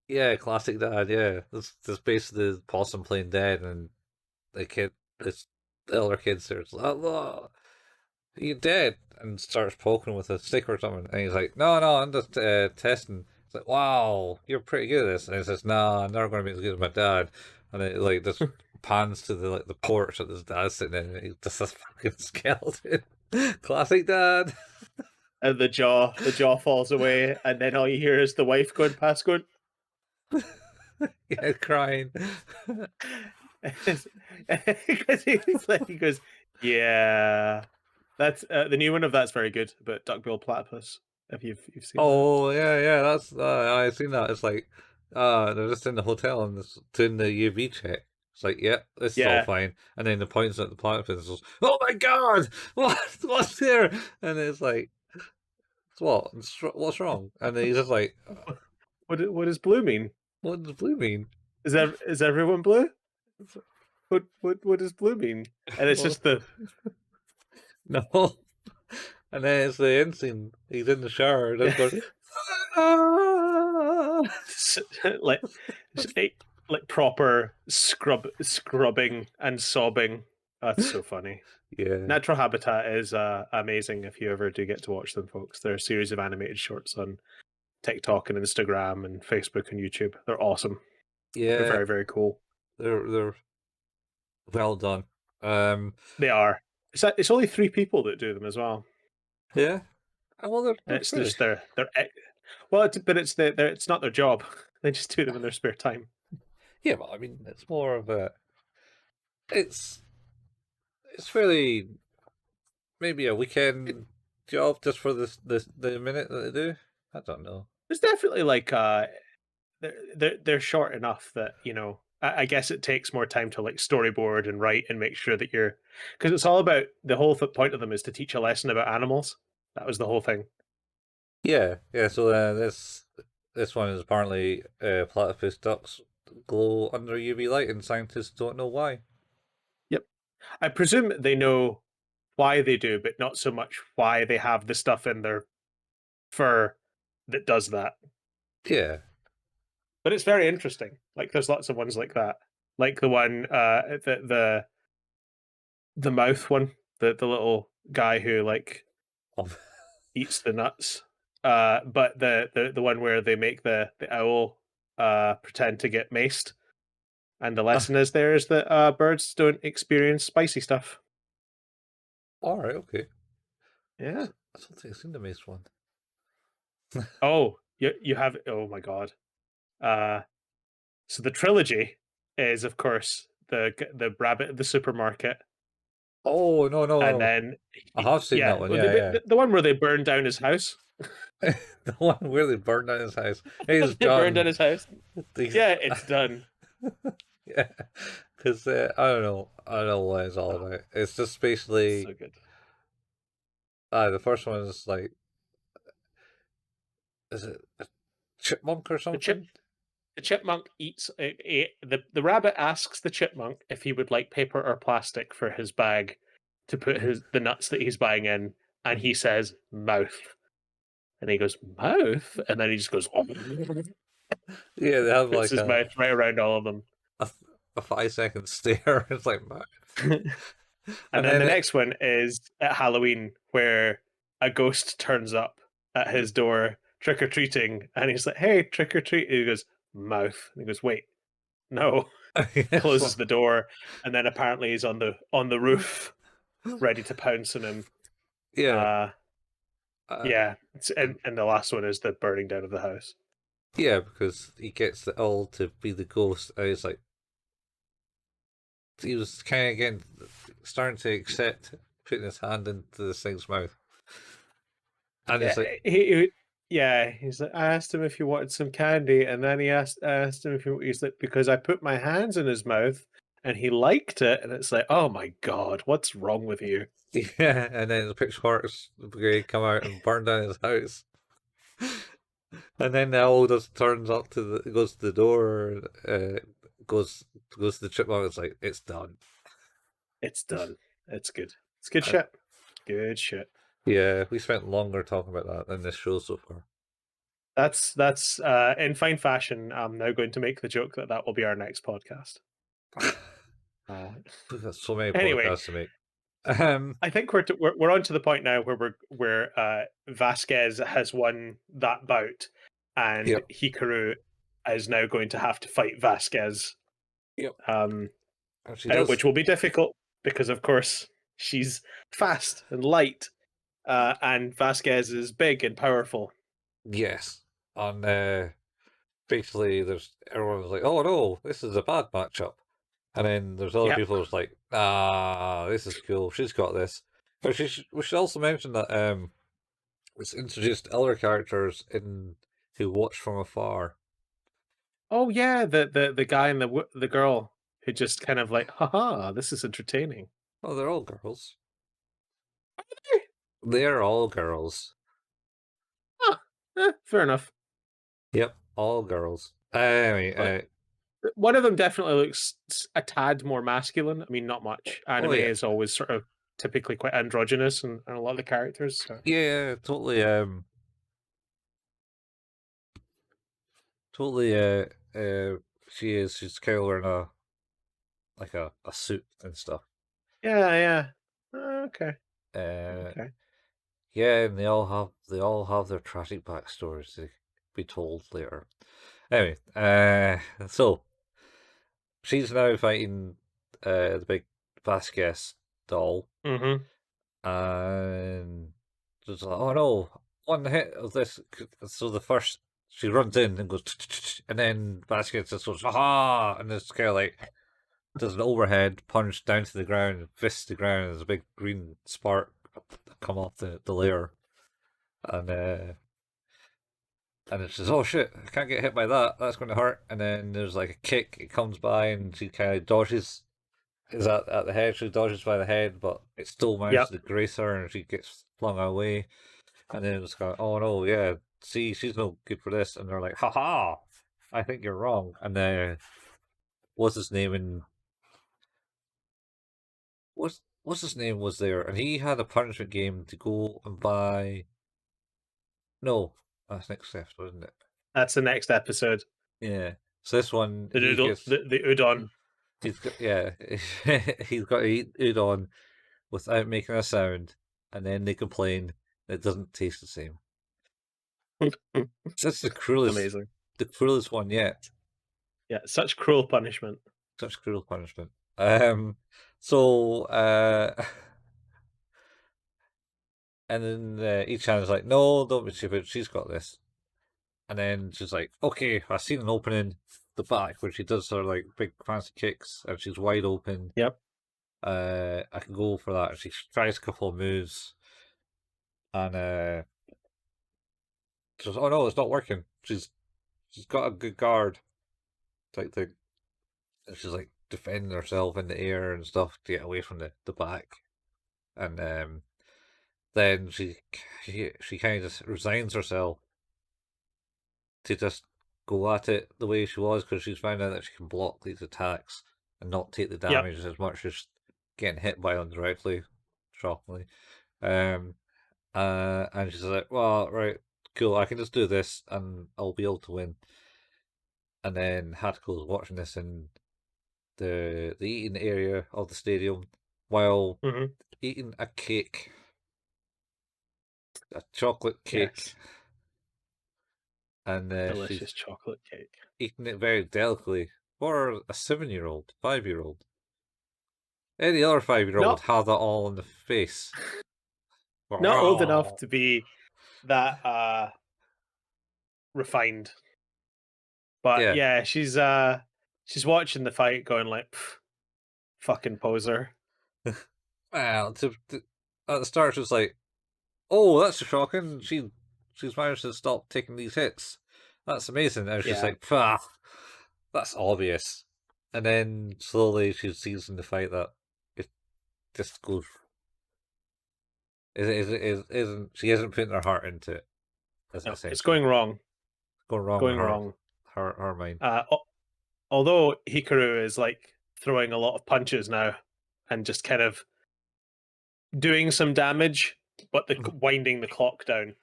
yeah classic dad. Yeah, that's basically the possum playing dead, and the kid, this elder kid says, "Allah, you dead?" and starts poking with a stick or something. And he's like, no, I'm just testing. It's like, wow, you're pretty good at this. And he says, nah, I'm never going to be as good as my dad. And it like just pans to the porch that his dad's sitting in. And he's just a fucking skeleton. Classic dad. And the jaw falls away, and then all you hear is the wife going past going. Yeah, crying. Because he goes, yeah, that's the new one of that's very good. But duckbill platypus, if you've seen that, Oh yeah. That's I've seen that. It's like they're just in the hotel and it's doing the UV check. It's like, yeah, this is all yeah. fine. And then the points at the platypus goes, oh my god, what's there? And it's like, what? What's wrong? And then he's just like, What does blue mean? what does blue mean? Is everyone blue? What does blue mean? And it's Well, just the no. And then it's the end scene. He's in the shower, just going, ah! like like proper scrubbing and sobbing. That's so funny. Yeah, Natural Habitat is amazing if you ever do get to watch them, folks. They're a series of animated shorts on TikTok and Instagram and Facebook and YouTube. They're awesome. They're yeah, very, very cool. they're well done. They are. It's only 3 people that do them as well. Yeah. Well, And they're it's pretty. just well, but it's not their job. They just do them in their spare time. Yeah, well, I mean, it's more of a. It's it's really maybe a weekend job just for this the minute that they do. I don't know. There's definitely like they're short enough that I guess it takes more time to like storyboard and write and make sure that you're because it's all about the whole point of them is to teach a lesson about animals. That was the whole thing. Yeah. So this one is apparently platypus ducks glow under UV light, and scientists don't know why. Yep. I presume they know why they do, but not so much why they have the stuff in their fur that does that. Yeah. But it's very interesting. Like there's lots of ones like that. Like the one the mouth one, the little guy who like eats the nuts. But the one where they make the owl pretend to get maced. And the lesson is there is that birds don't experience spicy stuff. All right, okay. Yeah. I don't think I've seen the Mace one. Oh, you have. Oh my god. Uh, so the trilogy is, of course, the rabbit at the supermarket, Oh no, no, and no! then I have seen that yeah, one. well, Yeah, the one where they burned down his house. yeah. The one where they burned down his house. He's They burned done. down his house. These, Yeah, it's done. yeah, because I don't know. I don't know what it's all Oh, about. It's just basically so good. the first one is like, is it a chipmunk or The chip something? the chipmunk eats the rabbit asks the chipmunk if he would like paper or plastic for his bag to put Mhm. his the nuts that he's buying in, and he says mouth, and he goes mouth, and then he just goes Yeah, they have puts like his mouth right around all of them. a, a 5 second stare. It's like, man. And And then then the it, next one is at Halloween where a ghost turns up at his door trick or treating, and he's like, "Hey, trick or treat!" And he goes mouth, and he goes, "Wait, no." it's Closes like, the door, and then apparently he's on the roof, ready to pounce on him. yeah, Uh, uh, yeah, and and the last one is the burning down of the house. yeah, because he gets the owl to be the ghost, and he's like, he was kind of getting starting to accept putting his hand into this thing's mouth, and Yeah, it's like, yeah. He's like, I asked him if he wanted some candy, and then I asked him if he's like, because I put my hands in his mouth, and he liked it, and it's like, oh my god, what's wrong with you? yeah, and then the pitchforks brigade come out and burn down his house, and then the owl just turns up to the goes to the door, goes goes to the chipmunk. It's like it's done. It's done. It's good. It's good And shit. Good shit. yeah, we spent longer talking about that than this show so far. That's in fine fashion. I'm now going to make the joke that that will be our next podcast. Uh, We've got so many anyway, podcasts to make. Um, I think we're on to the point now where Vasquez has won that bout, and yep, Hikaru is now going to have to fight Vasquez, yep. um, And she does. which will be difficult because, of course, she's fast and light, and Vasquez is big and powerful. Yes. And basically, there's everyone's like, "Oh no, this is a bad matchup," and then there's other Yep. people who's like, "Ah, this is cool. She's got this." But we should also mention that it's introduced other characters in who watch from afar. Oh yeah, the guy and the girl who just kind of like, haha, this is entertaining. Oh, they're all girls. They're all girls. Huh, fair enough. Yep, all girls. Anyway, But one of them definitely looks a tad more masculine. I mean, not much. oh Anime yeah, is always sort of typically quite androgynous and a lot of the characters. So yeah, totally. Totally. She is. She's kind of wearing a like a suit and stuff. yeah, yeah. Okay, Uh, okay. yeah, and they all have their tragic backstories to be told later. Anyway, so she's now fighting the big Vasquez doll, Mm-hmm. and just like, oh no, one hit of this. So the first she runs in and goes, and then Vasquez just goes, aha, and it's kind of like does an overhead punch down to the ground, fists the ground, and there's a big green spark come off the layer, and it says, "Oh shit, I can't get hit by that. That's going to hurt." And then there's like a kick. It comes by, and she kind of dodges. Is at the head. She dodges by the head, but it still manages Yep. to grace her, and she gets flung away. And then it's going, "Oh no, yeah, see, she's no good for this." And they're like, "Ha ha, I think you're wrong." And what's his name? And what's his name was there, and he had a punishment game to go and buy. No, that's next step, wasn't it? That's the next episode. Yeah. So this one, The he noodle, gets the udon. he's got yeah, he's got to eat udon without making a sound, and then they complain it doesn't taste the same. That's the cruelest Amazing. the cruelest one yet. Yeah, such cruel punishment. Such cruel punishment. So and then each hand is like, no, don't be stupid. She's got this. And then she's like, okay, I seen an opening the back where she does her like big fancy kicks and she's wide open. Yep. I can go for that. She tries a couple of moves and she says, oh no, it's not working. She's got a good guard type thing. And she's like defending herself in the air and stuff to get away from the back. And then she kind of just resigns herself to just go at it the way she was because she's found out that she can block these attacks and not take the Yep. damage as much as getting hit by them directly, shockingly. Um, and she's like, well, right, cool, I can just do this and I'll be able to win. And then Hatako's watching this in the eating area of the stadium while Hmm. eating a cake, a chocolate cake, Yes. and she's Delicious chocolate cake. eating it very delicately for a 7-year-old, 5-year-old. Any other 5-year-old would Not have that all in the face. not old Oh, enough to be that refined. But yeah. yeah, she's watching the fight going like fucking poser. Well, at the start, she was like, "Oh, that's shocking. She's managed to stop taking these hits. That's amazing." And she's Yeah. like, "Pah, that's obvious." And then slowly she sees in the fight that it just goes. Isn't she isn't putting her heart into it? No, it's Essentially, going wrong. going wrong in Going wrong. her mind. Uh al- Although Hikaru is like throwing a lot of punches now and just kind of doing some damage, but winding the clock down.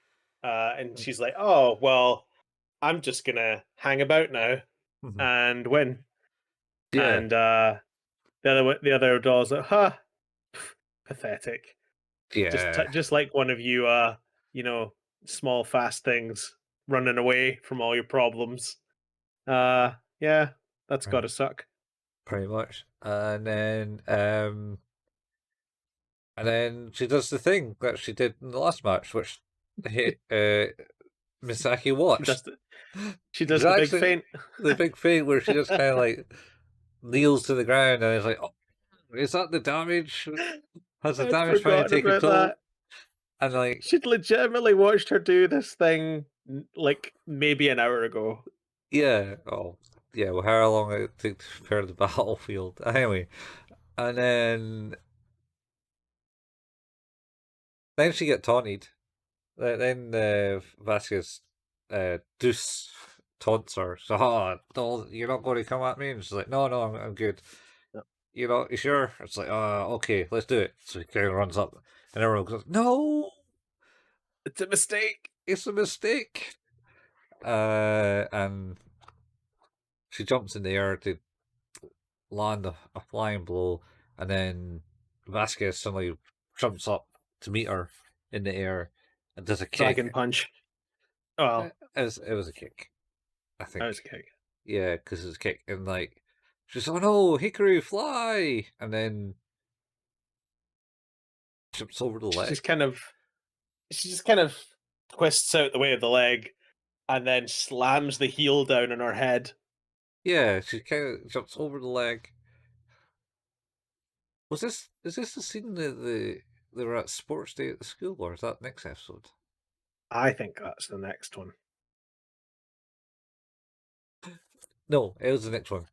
And she's like, "Oh well, I'm just gonna hang about now and win." Yeah, And the other doll's like, "Ha, pathetic." yeah. Just like one of you, you know, small fast things running away from all your problems. Yeah, that's got to suck. Pretty much. And then she does the thing that she did in the last match, which Misaki She watched. does the, she does the big Exactly feint. the big feint where she just kind of like kneels to the ground and is like, oh, "Is that the damage? Has the I'd damage finally forgotten taken about toll?" that. And like, She'd legitimately watched her do this thing like maybe an hour ago. yeah, oh, yeah. Well, how long it took to prepare the battlefield? Anyway, and then she get taunted. Then Vasquez Deuce taunts her. So, no, you're not going to come at me? And she's like, no, no, I'm good. No, You sure? It's like, okay, let's do it. So he kind of runs up, and everyone goes, no, it's a mistake. it's a mistake. And she jumps in the air to land a flying blow, and then Vasquez suddenly jumps up to meet her in the air and does a Dragon kick. punch. Oh, It was a kick, I that think. was a kick. Yeah, because it's a kick, and like she's oh no, Hikaru, fly, and then jumps over the She leg. just kind of she just kind of twists out the way of the leg and then slams the heel down on her head. Yeah, she kind of jumps over the leg. Is this the scene that they were at sports day at the school, or is that next episode? I think that's the next one. No, it was the next one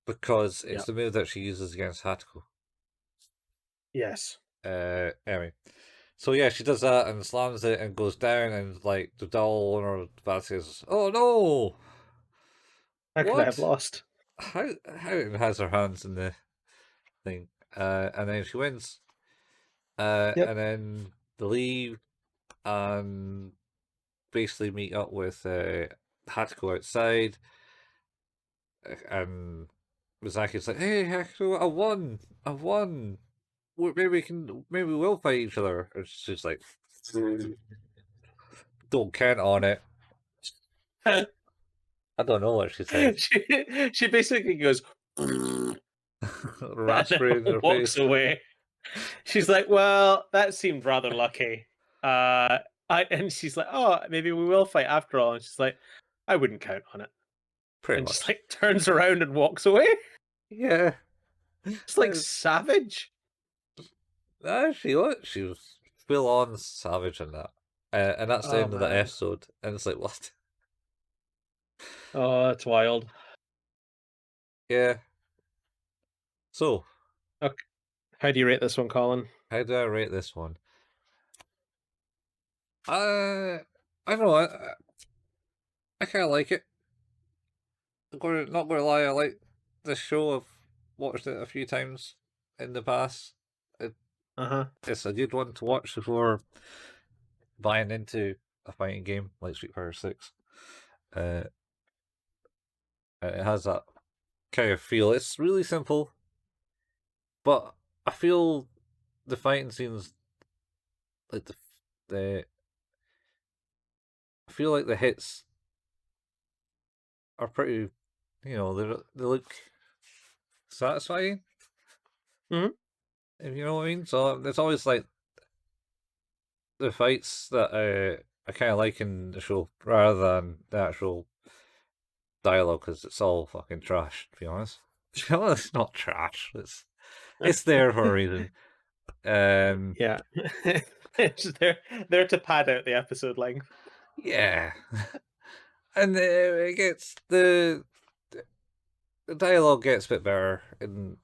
because it's Yep. the move that she uses against Hatoko. Yes. Anyway, so yeah, she does that and slams it and goes down, and like the doll owner of the bat says, "Oh no, How could I have what? lost? How?" It has her hands in the thing, and then she wins. Yep. And then they leave and basically meet up with Hatoko outside, and Misaki's like, "Hey, Hatoko, I won. Maybe we'll fight each other." And she's like, "Don't count on it." I don't know what she says. She basically goes and then Raspberry in her walks face. away. She's like, "Well, that seemed rather lucky." And she's like, "Oh, maybe we will fight after all." And she's like, "I wouldn't count on it." Pretty And just much. like turns around and walks away. Yeah. It's like savage. She was full on savage in that. And that's the Oh end of the man. episode. And it's like, what? Oh, that's wild. Yeah. So, Okay. How do you rate this one, Colin? how do I rate this one? I don't know. I kind of like it. Not gonna lie, I like this show. I've watched it a few times in the past. It, Uh huh. it's a good one to watch before buying into a fighting game like Street Fighter 6. Uh, it has that kind of feel. It's really simple, but I feel the fighting scenes, like the I feel like the hits are pretty, they look satisfying, Hmm. if you know what I mean. So it's always like the fights that I kind of like in the show rather than the actual dialogue because it's all fucking trash. To be honest, well, it's not trash. It's there for a reason. Um, Yeah. It's just there to pad out the episode length. yeah, and it gets the dialogue gets a bit better in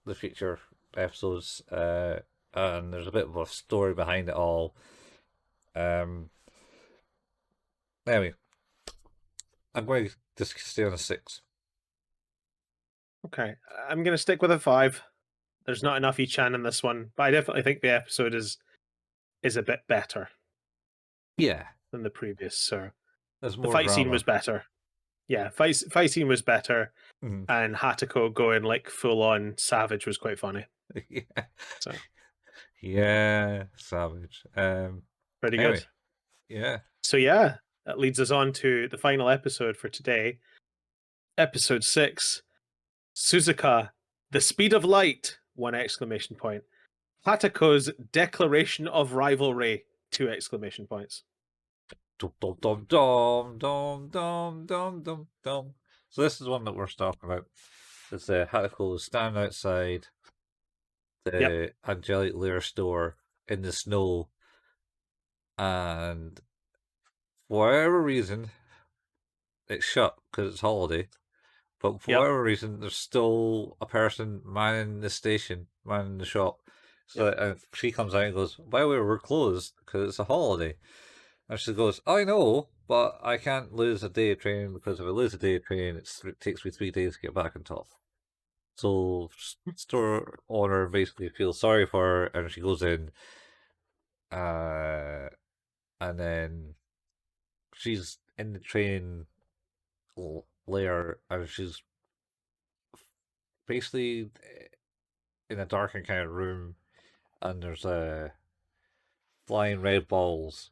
the future episodes, and there's a bit of a story behind it all. Um, anyway, I'm going to just stay on a 6. Okay, I'm gonna stick with a 5. There's not enough Ichan in this one, but I definitely think the episode is a bit better Yeah, than the previous. So there's the more fight scene drama. was better. Yeah, fight scene was better, Mhm. and Hatoko going like full on savage was quite funny. Yeah, So yeah, savage. pretty good. Anyway, yeah, So yeah, that leads us on to the final episode for today, episode 6, Suzuka, the speed of light! One exclamation point. Hatako's declaration of rivalry! Two exclamation points. dum dum dum dum dum dum dum dum dum. So this is one that we're talking about. It's Hatoko standing outside Yep. the Angelic Layer store in the snow, and for whatever reason, it's shut because it's holiday. But for Yep. whatever reason, there's still a person manning the station, manning the shop. So Yep. she comes out and goes, "By the way, we're closed because it's a holiday." And she goes, "I know, but I can't lose a day of training because if I lose a day of training, it takes me 3 days to get back on top." So store owner basically feels sorry for her, and she goes in, uh, and then she's in the training layer, and she's basically in a darkened kind of room, and there's flying red balls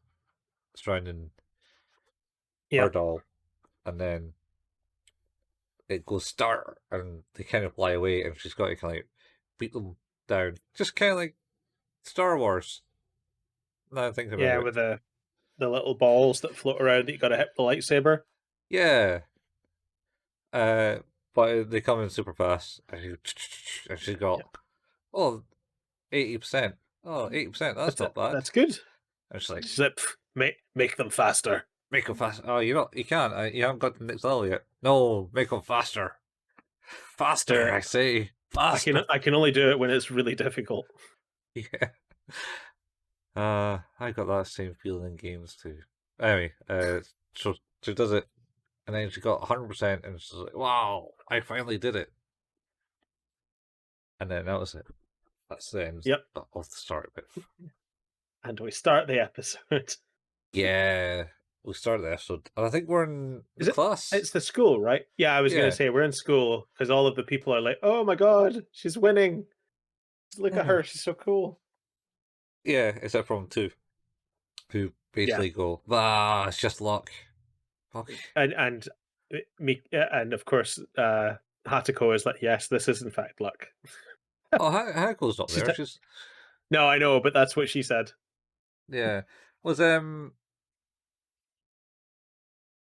surrounding her Yep. doll, and then it goes start, and they kind of fly away, and she's got to kind of like beat them down, just kind of like Star Wars. Now I think about Yeah, it, with the little balls that float around that you gotta hit the lightsaber. yeah. Uh, but they come in super fast, and she's got Yep. oh 80%. Oh, 80%, that's not bad. That's good. And she's like, She's like, make them faster. make them fast. Oh, you can't. You haven't got the next level yet. No, make them faster. Faster, Sure. I say. Faster. I can only do it when it's really difficult. Yeah. I got that same feeling in games too. Anyway, so she does it, and then she got 100%, and she's like, "Wow, I finally did it!" And then that was it. That's the end Yep. of the story bit. And we start the episode. Yeah, we started the episode, and I think we're in the Is it? class. It's the school, right? Yeah, I was gonna Yeah, say we're in school because all of the people are like, "Oh my god, she's winning! Look at Mhm. her, she's so cool." Yeah, except from two who Yeah, basically go, "Ah, it's just luck." Fuck. and and of course, Hatoko is like, yes, this is in fact luck. Oh, Hako's not She's there. She's no, I know, but that's what she said. yeah. Was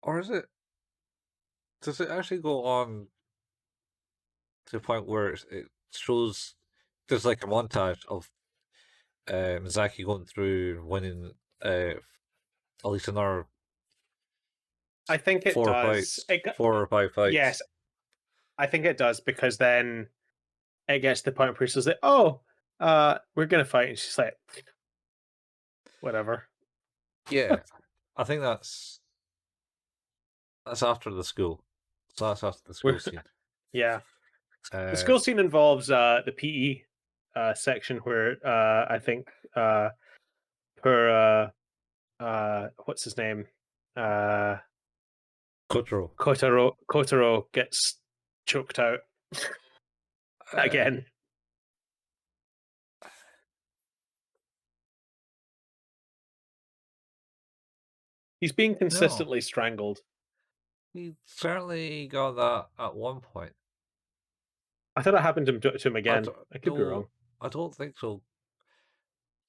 or is it? Does it actually go on to the point where it shows? There's like a montage of Misaki going through winning at least another I think it does. 4 or 5 fights. Yes, I think it does because then it gets to the point where she's like, "Oh, we're gonna fight," and she's like, "Whatever." Yeah, I think that's after the school. So that's after the We're school scene. yeah. The Uh, school scene involves the PE section where I think her what's his name uh Kotaro. Kotaro gets choked out Uh, again. He's being no, consistently strangled. he certainly got that at one point. I thought it happened to him I again. don't, I could be no, wrong. I don't think so.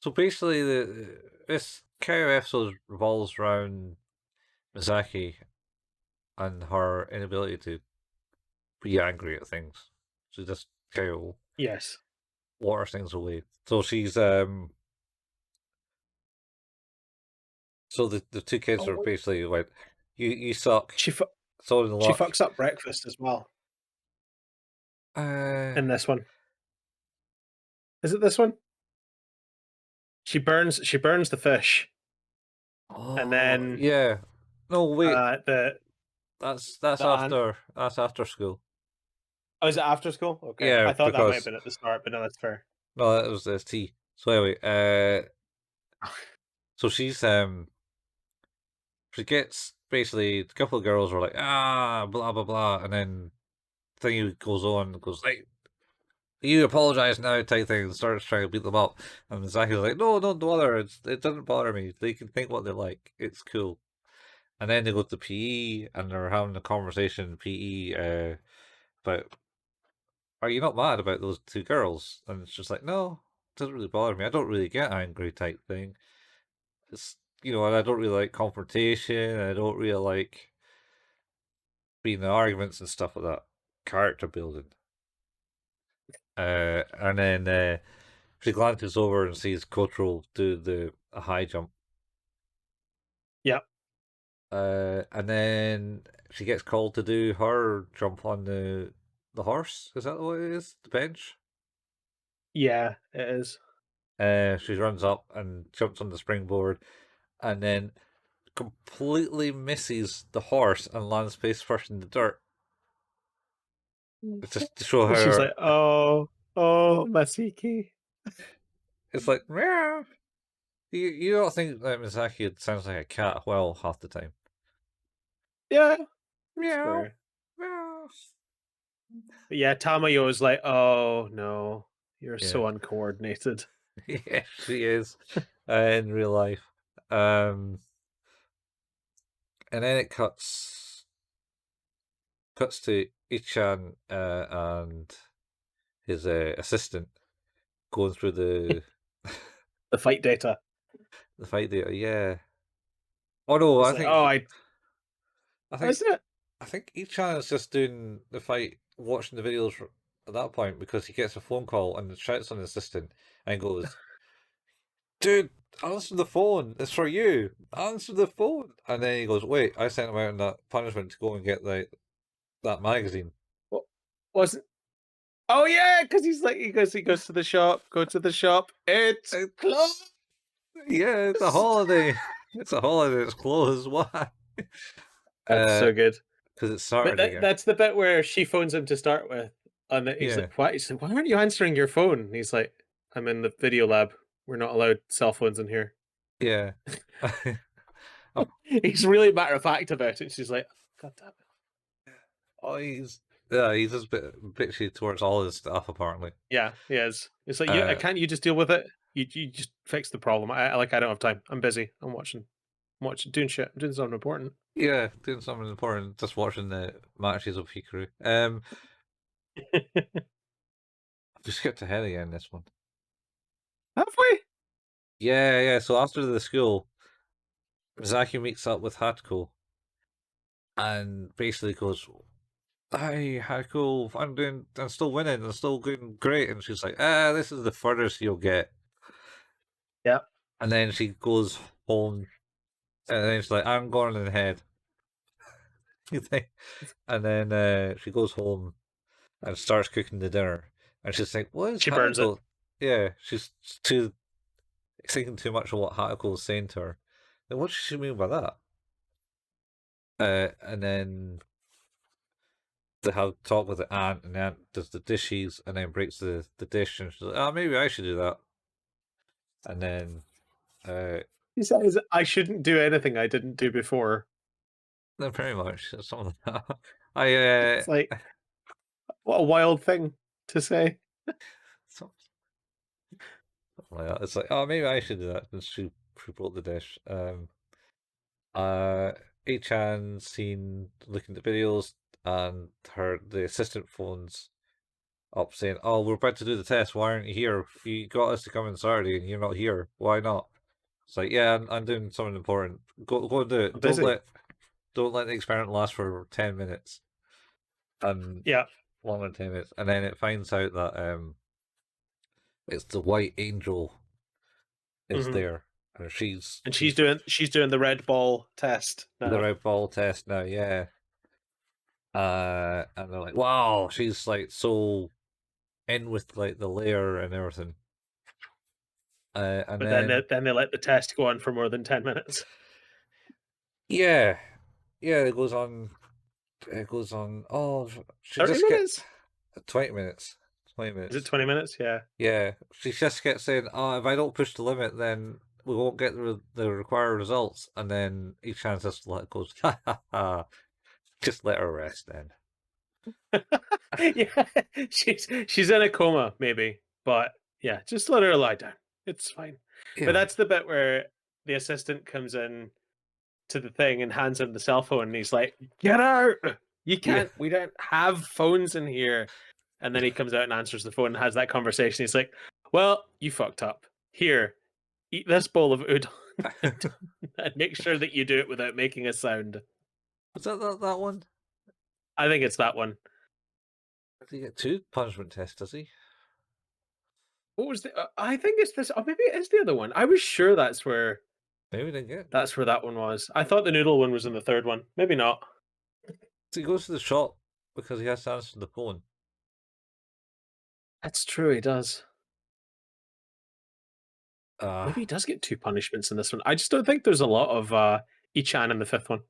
So basically, this Kyo episode revolves around Misaki and her inability to be angry at things. She just kind of Yes. waters things away. So she's so the two kids Oh, are wait. basically like, you suck, She fu- so in she luck. fucks up breakfast as well Uh in this one. Is it this one? She burns the fish, and oh then yeah. No wait, the that's aunt. after school. Oh, is it after school? Okay, Yeah, I thought that might have because been at the start, but no, that's fair. no, that was the tea. So anyway, so she gets basically a couple of girls are like blah blah blah, and then thing goes on goes like you apologize now type thing and starts trying to beat them up, and Zaki's like no don't bother it doesn't bother me they can think what they like it's cool, and then they go to PE and they're having a conversation in PE about are you not mad about those two girls, and it's just like no it doesn't really bother me I don't really get angry type thing. It's and I don't really like confrontation. I don't really like being in arguments and stuff like that. Character building. And then she glances over and sees Cottrell do the a high jump. Yeah, And then she gets called to do her jump on the horse. Is that what it is? The bench. yeah, it is. She runs up and jumps on the springboard, and then completely misses the horse and lands face first in the dirt. It's just to show And she's her. like, "Oh, Masiki." It's like meow. You don't think that Misaki sounds like a cat well half the time. Yeah, that's Meow, fair. meow. But yeah, Tamayo's like, "Oh no, you're Yeah, so uncoordinated." yeah, she is in real life. Um, and then it cuts to Ichan and his assistant going through the The fight data. the fight data. Yeah. Oh no, He's like, "Oh, I think is it?" I think Ichan is just doing the fight, watching the videos at that point because he gets a phone call and shouts on the assistant and goes, dude, answer the phone. It's for you. Answer the phone. And then he goes, wait, I sent him out on that punishment to go and get that magazine. What wasn't? Oh yeah, because he's like, he goes to the shop. Go to the shop. It's Uh, closed. yeah, it's a holiday. It's a holiday. It's closed. Why? That's Uh, so good. because it's But Saturday again. that's the bit where she phones him to start with, and he's Yeah, like, "Why?" He's like, "Why aren't you answering your phone?" And he's like, "I'm in the video lab. We're not allowed cell phones in here." yeah. He's really matter of fact about it. She's like, "God damn it." Oh, he's just a bit bitchy towards all his stuff apparently. Yeah, he is. It's like, yeah, Uh, can't you just deal with it? You just fix the problem. I don't have time. I'm busy. I'm watching. doing shit, doing something important. Yeah, doing something important. Just watching the matches of Hikaru. We skipped ahead again this one. Have we? Yeah, yeah. So after the school, Misaki meets up with Hatoko and basically goes, "Hi, Hatoko, I'm still winning, I'm still doing great." And she's like, this is the furthest you'll get." Yeah. And then she goes home, and then she's like, "I'm going ahead." You think? And then she goes home and starts cooking the dinner, and she's like, "What is She burns it. Hatoko?" Yeah, she's too thinking too much of what Hatoko is saying to her. Like, what does she mean by that? And then they have a talk with the aunt, and the aunt does the dishes, and then breaks the dish, and she's like, "Oh, maybe I should do that." And then, uh, He says, "I shouldn't do anything I didn't do before." then pretty much something like that. I It's like, what a wild thing to say. something like that. It's like, oh, maybe I should do that. And she brought the dish. Uh, A-chan seen looking at videos, and the assistant phones up saying, "Oh, we're about to do the test. Why aren't you here? You got us to come on Saturday, and you're not here. Why not?" It's like, "Yeah, I'm doing something important. Go and do it. I'm busy. Don't let the experiment last for 10 minutes and Yeah. longer than 10 minutes." And then it finds out that it's the White Angel is Hmm. there, and And she's she's doing the red ball test the now. red ball test now. Yeah. And they're like, "Wow, she's like so in with like the layer and everything." And But then then they let the test go on for more than 10 minutes. yeah, yeah, it goes on. It goes on. Oh, she 30 just get minutes? 20 minutes. Twenty Is it minutes. 20 minutes? Yeah. Yeah, she just kept saying, "Oh, if I don't push the limit, then we won't get the required results." And then each chance just let it goes, "Ha ha ha!" Just let her rest then. Yeah. She's in a coma, maybe. But yeah, just let her lie down. It's fine. But Yeah, that's the bit where the assistant comes in to the thing and hands him the cell phone and he's like, "Get out! You yeah. can't, we don't have phones in here." And then he comes out and answers the phone and has that conversation. He's like, "Well, you fucked up. Here, eat this bowl of udon and make sure that you do it without making a sound." Was that one? I think it's that one. Does he get two punishment tests? Does he? What was the? I think it's this. Oh, maybe it is the other one. I was sure Maybe we didn't get. that's where that one was. I thought the noodle one was in the third one. Maybe not. So he goes to the shop because he has to answer the phone. That's true. He does. Uh Maybe he does get two punishments in this one. I just don't think there's a lot of Ichan in the fifth one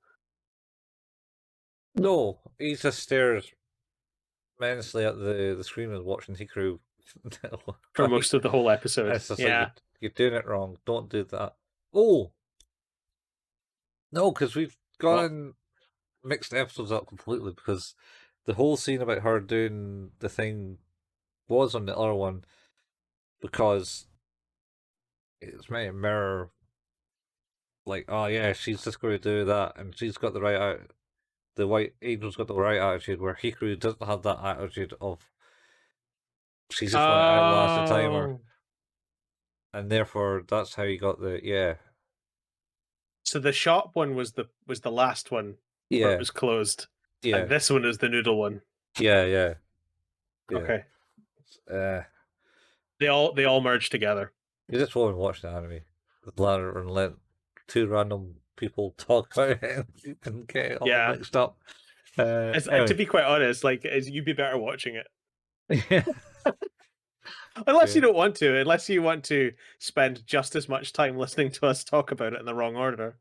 no, he just stares menacingly at the screen and watching Hikaru for fight. most of the whole episode. It's just like Yeah. you're doing it wrong. Don't do that. Oh no, because we've What? gotten mixed episodes up completely because the whole scene about her doing the thing was on the other one because it's meant to mirror like, oh yeah, she's just going to do that and she's got the right out. The White Angel's got the right attitude, where Hikaru doesn't have that attitude of she just want to outlast the timer, Oh. and therefore that's how you got the yeah, So the shop one was the last one where it yeah, was closed, and yeah, this one is the noodle one. yeah, yeah, yeah. Okay. Uh, They all merge together. you just want to watch the anime, the ladder, and let two random people talk about it and get it all Yeah. mixed up. To Anyway, be quite honest, like you'd be better watching it. yeah, Unless yeah, you don't want to, unless you want to spend just as much time listening to us talk about it in the wrong order.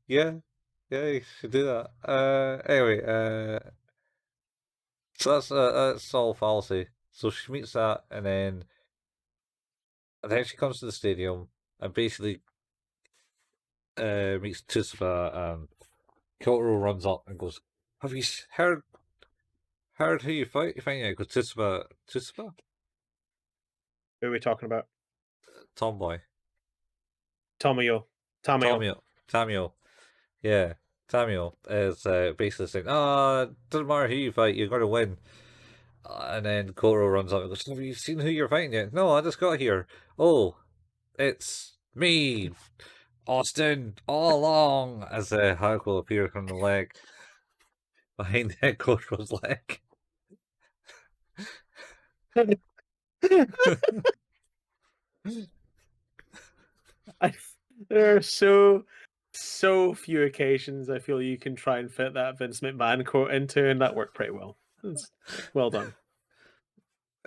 yeah, yeah. You should do that. Anyway, so that's all fallacy. So she meets that, and then she comes to the stadium and basically meets Tsuba, and Kotaro runs up and goes, "Have you heard who you fight?" You find yeah, because Tsuba, Who are we talking about? tomboy, Tomoyo. Tamayo. Tomio, Tamio. Yeah, Tamio is basically saying, "Ah, doesn't matter who you fight, you're going to win." And then Koro runs up and goes, "Have you seen who you're fighting yet?" "No, I just got here." "Oh, it's me, Austin, all along." As Hatoko appears from the leg behind Koro's leg. I, there are so few occasions I feel you can try and fit that Vince McMahon quote into, and that worked pretty well. It's well done.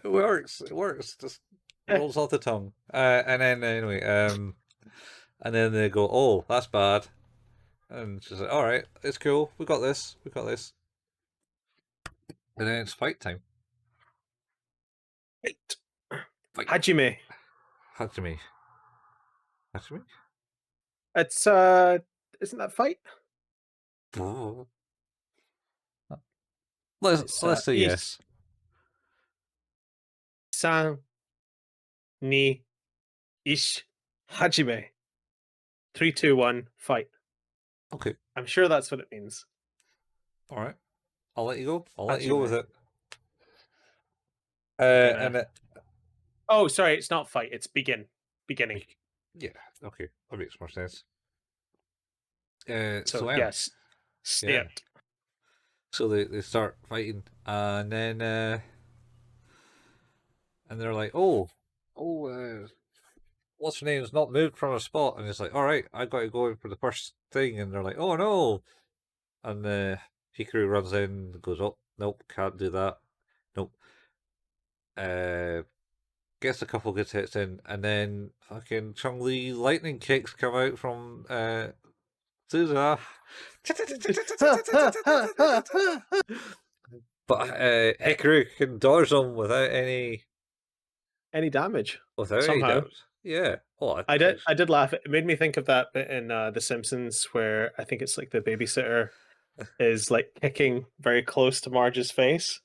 It works. It works. Just Eh, rolls off the tongue. And then anyway, and then they go, "Oh, that's bad." And she's like, "All right, it's cool. We got this. We got this." And then it's fight time. Right. Fight. Hajime. Hatsumi. Hatsumi. It's isn't that fight? Let's It's let's say yes. san ni ish hajime. 3, 2, 1, fight. Okay. I'm sure that's what it means. All right. I'll let you go. I'll let you go with Hajime. it. I'm And gonna. it, Oh, sorry, it's not fight. It's beginning. yeah. Okay. That makes more sense. So So yeah. yes, Yeah. start. So they start fighting, and then and they're like, oh, what's her name's not moved from her spot, and it's like, all right, I got to go in for the first thing, and they're like, oh no, and Hikaru runs in, and goes, oh nope, can't do that, nope. Uh, gets a couple good hits in, and then fucking Chung Li lightning kicks come out from Suzuka. But Hikaru can dodge them Any damage without any somehow. doubt. Yeah. Oh, I did. I did laugh. It made me think of that bit in The Simpsons where I think it's like the babysitter is like kicking very close to Marge's face,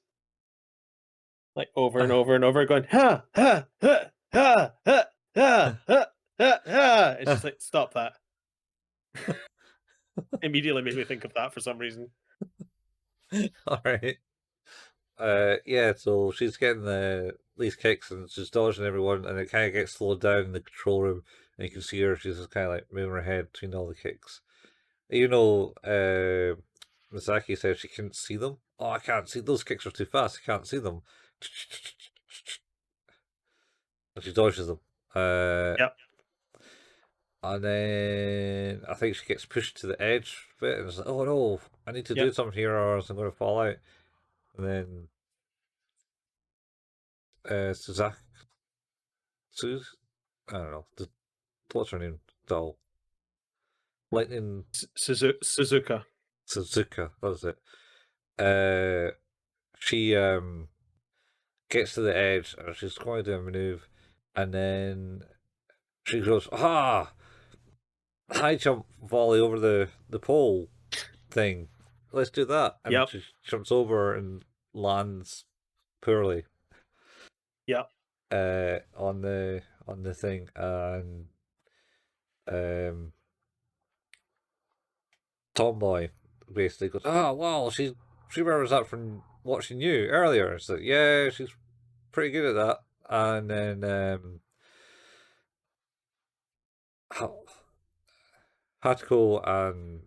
like over and over and over, going ha ha ha ha ha ha ha ha ha, and she's like, "Stop that!" Immediately made me think of that for some reason. all right. Yeah, so she's getting these kicks and she's dodging everyone, and it kind of gets slowed down in the control room, and you can see her. She's just kind of like moving her head between all the kicks. You know, Misaki said she couldn't see them. Oh, I can't see those kicks are too fast. I can't see them. And she dodges them. Yep, And then I think she gets pushed to the edge of it, and it's like, oh no, I need to do yep, something here, or else I'm going to fall out. And then Suzuka, I don't know, what's her name? Doll. Lightning Suzuka. Suzuka, that was it. She gets to the edge and she's going to do a move, and then she goes, ah, high jump volley over the pole thing. Let's do that. And Yep, she jumps over and lands poorly yep, on the thing, and um Tomboy basically goes, "Oh, wow, she remembers that from what she knew earlier." It's like, yeah, she's pretty good at that. And then Hatoko and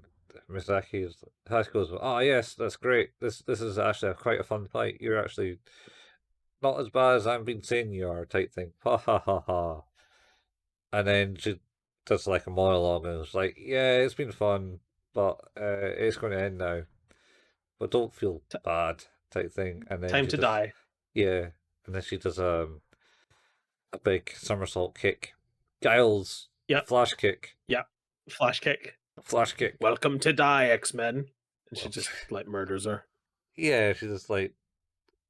Misaki's Hatako's, "Oh yes, that's great. This is actually quite a fun fight. You're actually not as bad as I've been saying you are," type thing. Ha ha ha ha. And then she does like a monologue and it's like, "Yeah, it's been fun, but it's going to end now. But don't feel T- bad," type thing. And then time she to does, die. yeah, and then she does a big somersault kick, Giles Yep, flash kick, yep. Flash kick. flash kick. Welcome to die, X-Men. And she Well, just like murders her. yeah, she just like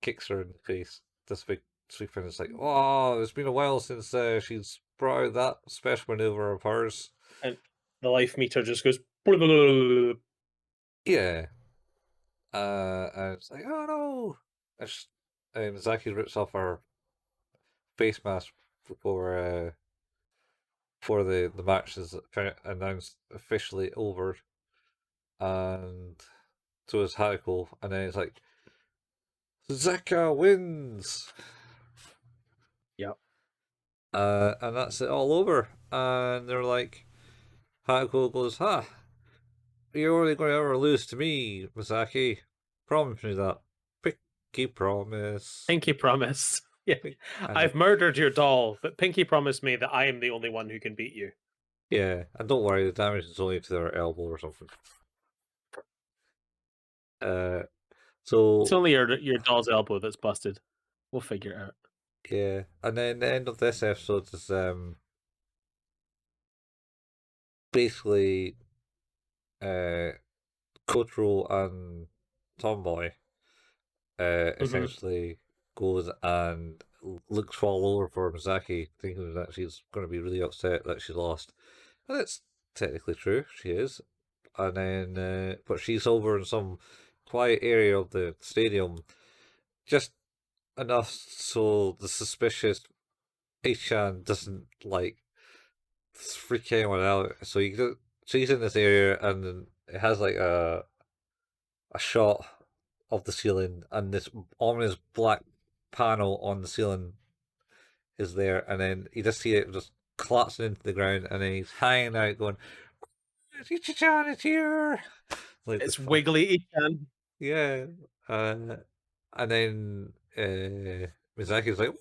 kicks her in the face. This big sweep, and it's like, oh, it's been a while since she's brought out that special maneuver of hers. And the life meter just goes. Yeah, and it's like, oh no, and Zaki rips off her face mask before before the match is announced officially over, and so is Hatoko, and then it's like Suzuka wins, Yep. and that's it all over. And they're like, Hatoko goes, "Ha, you're only going to ever lose to me, Misaki. Promise me that. Pinky promise." Pinky promise. Yeah. And I've murdered your doll, but Pinky promised me that I am the only one who can beat you. yeah, and don't worry, the damage is only to their elbow or something. Uh, It's so only your doll's elbow that's busted. We'll figure it out. yeah, and then the end of this episode is basically uh Kotaro and Tomboy Hmm. essentially goes and looks all over for Misaki, thinking that she's going to be really upset that she lost. And it's technically true, she is. And then, but she's over in some quiet area of the stadium, just enough so the suspicious H-chan doesn't like freak anyone out. So she's in this area, and then it has like a shot of the ceiling, and this ominous black panel on the ceiling is there, and then you just see it just collapsing into the ground, and then he's hanging out, going, "Ichi-chan, it's here!" Like the It's fuck, Wiggly Echan. yeah. Uh, and then Mizaki's like,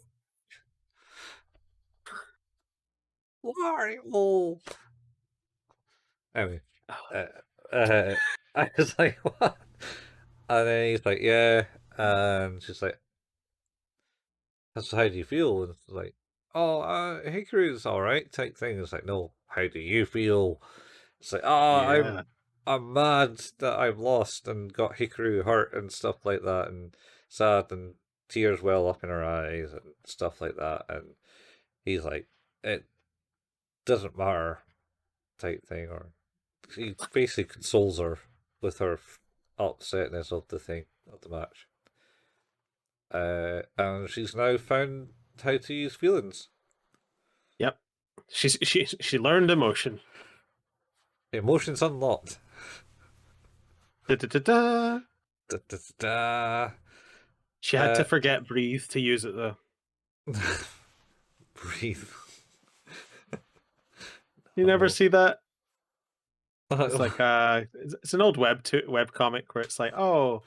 "Wario!" Anyway, uh, I was like, "What?" And then he's like, "Yeah," and she's like, "That's how do you feel?" And it's like, "Oh, Hikaru's all right," type thing. It's like, "No, how do you feel?" It's like, "Oh, Yeah. I'm mad that I've lost and got Hikaru hurt and stuff like that, and sad, and tears well up in her eyes and stuff like that." And he's like, "It doesn't matter," type thing, or he basically consoles her with her upsetness of the thing of the match. And she's now found how to use feelings. Yep. She learned emotion. Emotions unlocked. Da, da, da, da. Da, da, da, She had da. to forget breathe to use it though. Breathe. You never Oh. see that? It's like it's an old web comic where it's like, oh,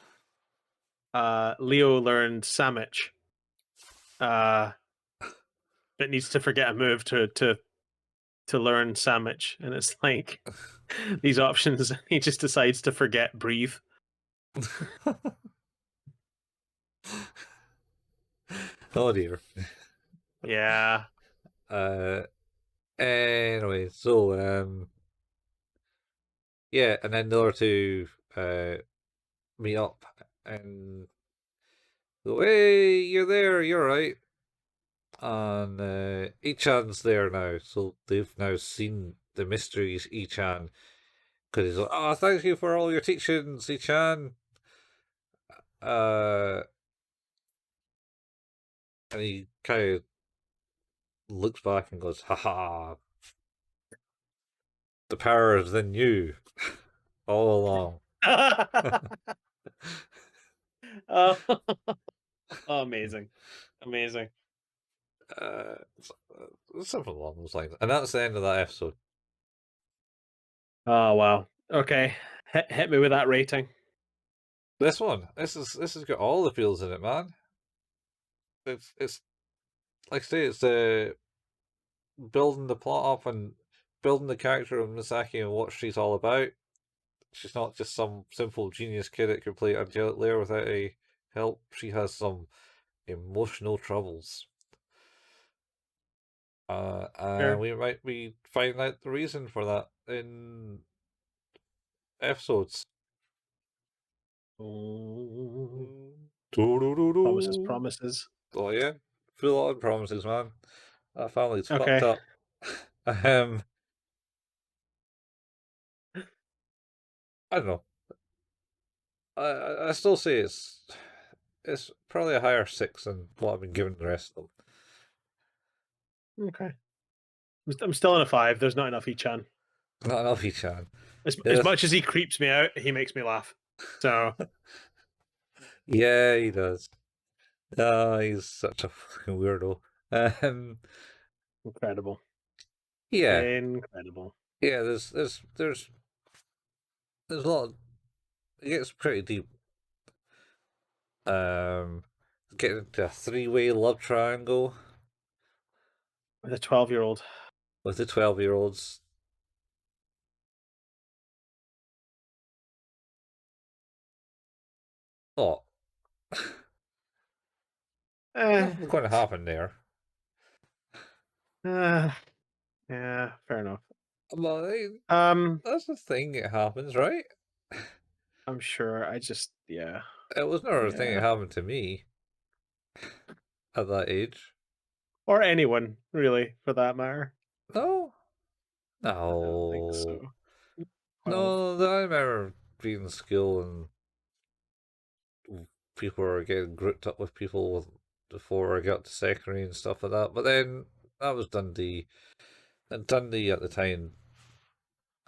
Leo learned Sandwich, uh, but needs to forget a move to learn Sandwich, and it's like these options. He just decides to forget breathe. Oh dear. Yeah. Uh, anyway, so yeah, and then the other two meet up and go, "Hey, you're there, you're right." And Ichan's there now, so they've now seen the mysteries Ichan, because he's like, "Oh, thank you for all your teachings, Ichan." Uh, and he kind of looks back and goes, "Haha, the power is in you all along." Oh, oh, amazing, amazing. uh, Something along those lines. And that's the end of that episode. Oh wow. Okay, hit me with that rating. This one, this has got all the feels in it, man. It's like I say, it's building the plot up and building the character of Misaki and what she's all about. She's not just some simple genius kid that could play Angelic Layer without any help. She has some emotional troubles. And Sure. we might be finding out the reason for that in episodes. Oh, promises, Doo-doo-doo-doo. promises. Oh yeah, full on promises, man. That family's fucked Okay. up. um, I don't know. I still say it's probably a higher six than what I've been giving the rest of them. Okay. I'm still in a 5. There's not enough Ichan. Not enough Ichan. As Yes. much as he creeps me out, he makes me laugh. So Yeah, he does. Oh, he's such a fucking weirdo. Um, incredible, yeah, incredible. yeah. There's a lot. It gets pretty deep. Um, getting into a three-way love triangle With a 12-year-old. with the 12-year-olds. Oh, Eh, nothing's going to happen there. uh, yeah, fair enough. Well, Um, that's the thing. It happens, right? I'm sure. I just, yeah, It was never a thing that yeah, happened to me at that age. or anyone really, for that matter. No, I don't think no, so. 12. no. I remember being in school and people were getting grouped up with people before I got to secondary and stuff like that. But then that was Dundee, and Dundee at the time,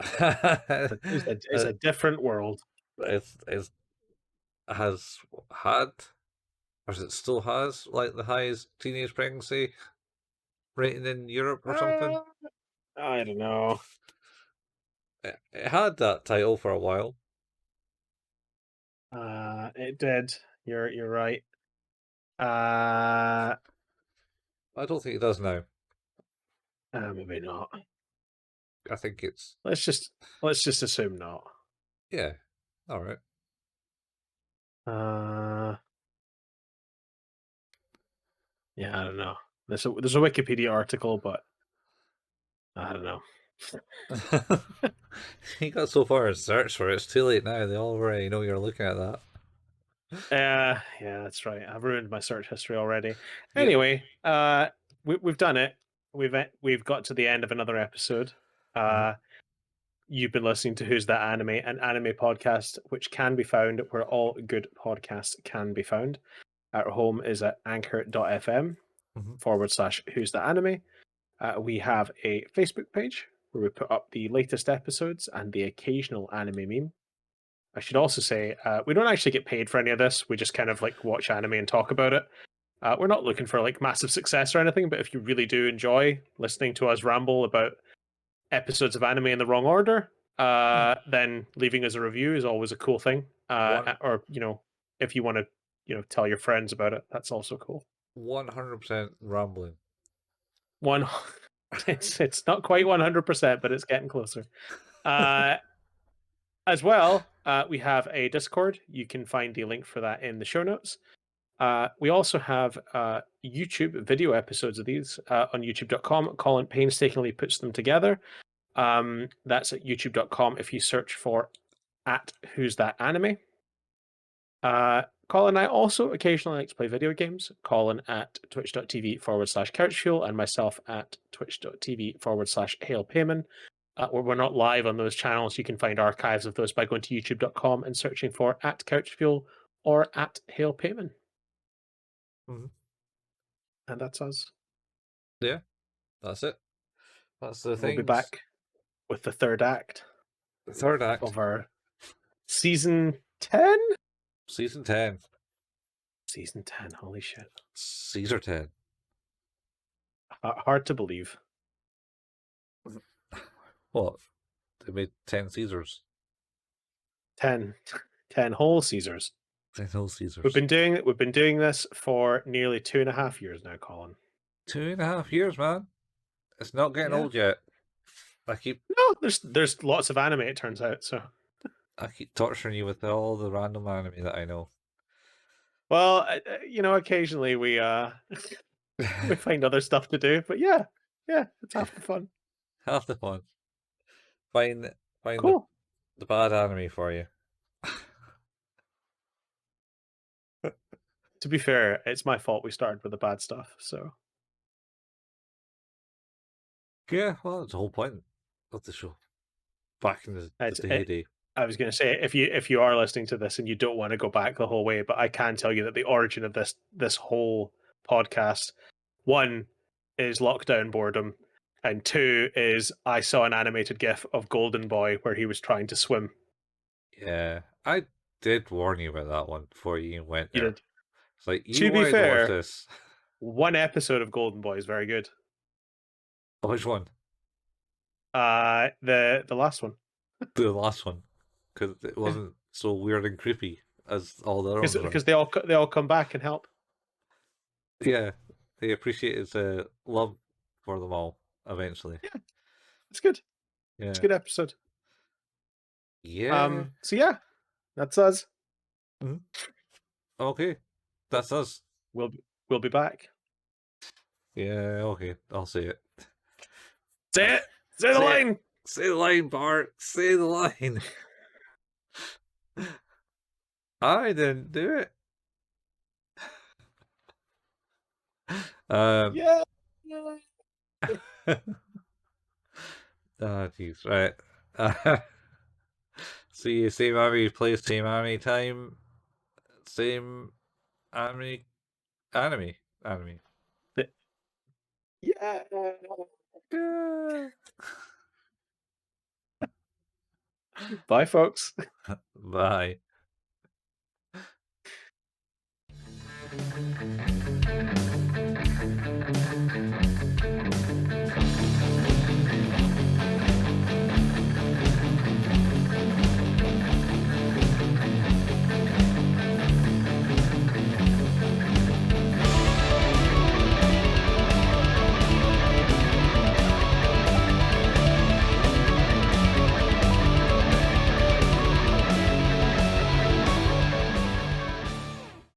It's a different world. it's has had, or it still has, like the highest teenage pregnancy rating in Europe or something. Uh, I don't know. It had that title for a while. It did. You're right. Uh, I don't think it does now. maybe not. I think it's Let's just let's just assume not. yeah, all right. Uh, yeah, I don't know. There's a Wikipedia article, but I don't know. You got so far in search for it. It's too late now. They already know you're looking at that. Yeah, that's right. I've ruined my search history already. Yep. Anyway, we've done it. We've got to the end of another episode. Mhm. Uh, you've been listening to Who's That Anime, an anime podcast which can be found where all good podcasts can be found. Our home is at anchor.fm Mhm. / Who's That Anime. We have a Facebook page where we put up the latest episodes and the occasional anime meme. I should also say we don't actually get paid for any of this. We just kind of like watch anime and talk about it. We're not looking for like massive success or anything, but if you really do enjoy listening to us ramble about episodes of anime in the wrong order, then leaving us a review is always a cool thing. One Or if you want to, tell your friends about it, that's also cool. 100% rambling. One, it's not quite 100%, but it's getting closer. Uh, as well, we have a Discord. You can find the link for that in the show notes. We also have YouTube video episodes of these on youtube.com. Colin painstakingly puts them together. That's at youtube.com if you search for at Who's That Anime. Colin and I also occasionally like to play video games. Colin at twitch.tv / couchfuel and myself at twitch.tv / hail payman. We're not live on those channels. You can find archives of those by going to youtube.com and searching for at couchfuel or at hail payman. Mhm. And that's us. Yeah, that's it. That's the We'll be things. back with the third act The third act, of our season 10? season 10, Season 10, holy shit. Caesar 10. Hard to believe. What? They made 10 Caesars. 10. 10 whole Caesars. 10 whole Caesars. We've been doing this for nearly 2.5 years now, Colin. 2.5 years, man. It's not getting Yeah. old yet. I keep No, there's lots of anime, it turns out. So, I keep torturing you with all the random anime that I know. well, occasionally we we find other stuff to do, but yeah, it's half the fun. Half the fun. Find find Cool. the bad anime for you. To be fair, it's my fault we started with the bad stuff. So, Yeah, well, that's the whole point of the show. Back in it's, the it, heyday. I was going to say if you are listening to this and you don't want to go back the whole way, but I can tell you that the origin of this whole podcast, one, is lockdown boredom. And 2 is I saw an animated GIF of Golden Boy where he was trying to swim. Yeah, I did warn you about that one before you even went You there. did. It's like you To be wanted to watch fair, this. one episode of Golden Boy is very good. Which one? The last one, The last one, because it wasn't so weird and creepy as all the other ones were. because they all come back and help. Yeah, they appreciate his love for them all eventually. Yeah, it's good. It's a Yeah, good episode. yeah. So yeah, that's us. Mhm. Okay, that's us. We'll be back. Yeah, okay, I'll say it. Say it. Say the Say it. line. Say the line, Bart. Say the line. I didn't do it. Um. Yeah. Ah, jeez. Right. See you. Same anime place. Same anime time. Same anime. Anime. Anime. Yeah. Yeah. Bye, folks. Bye.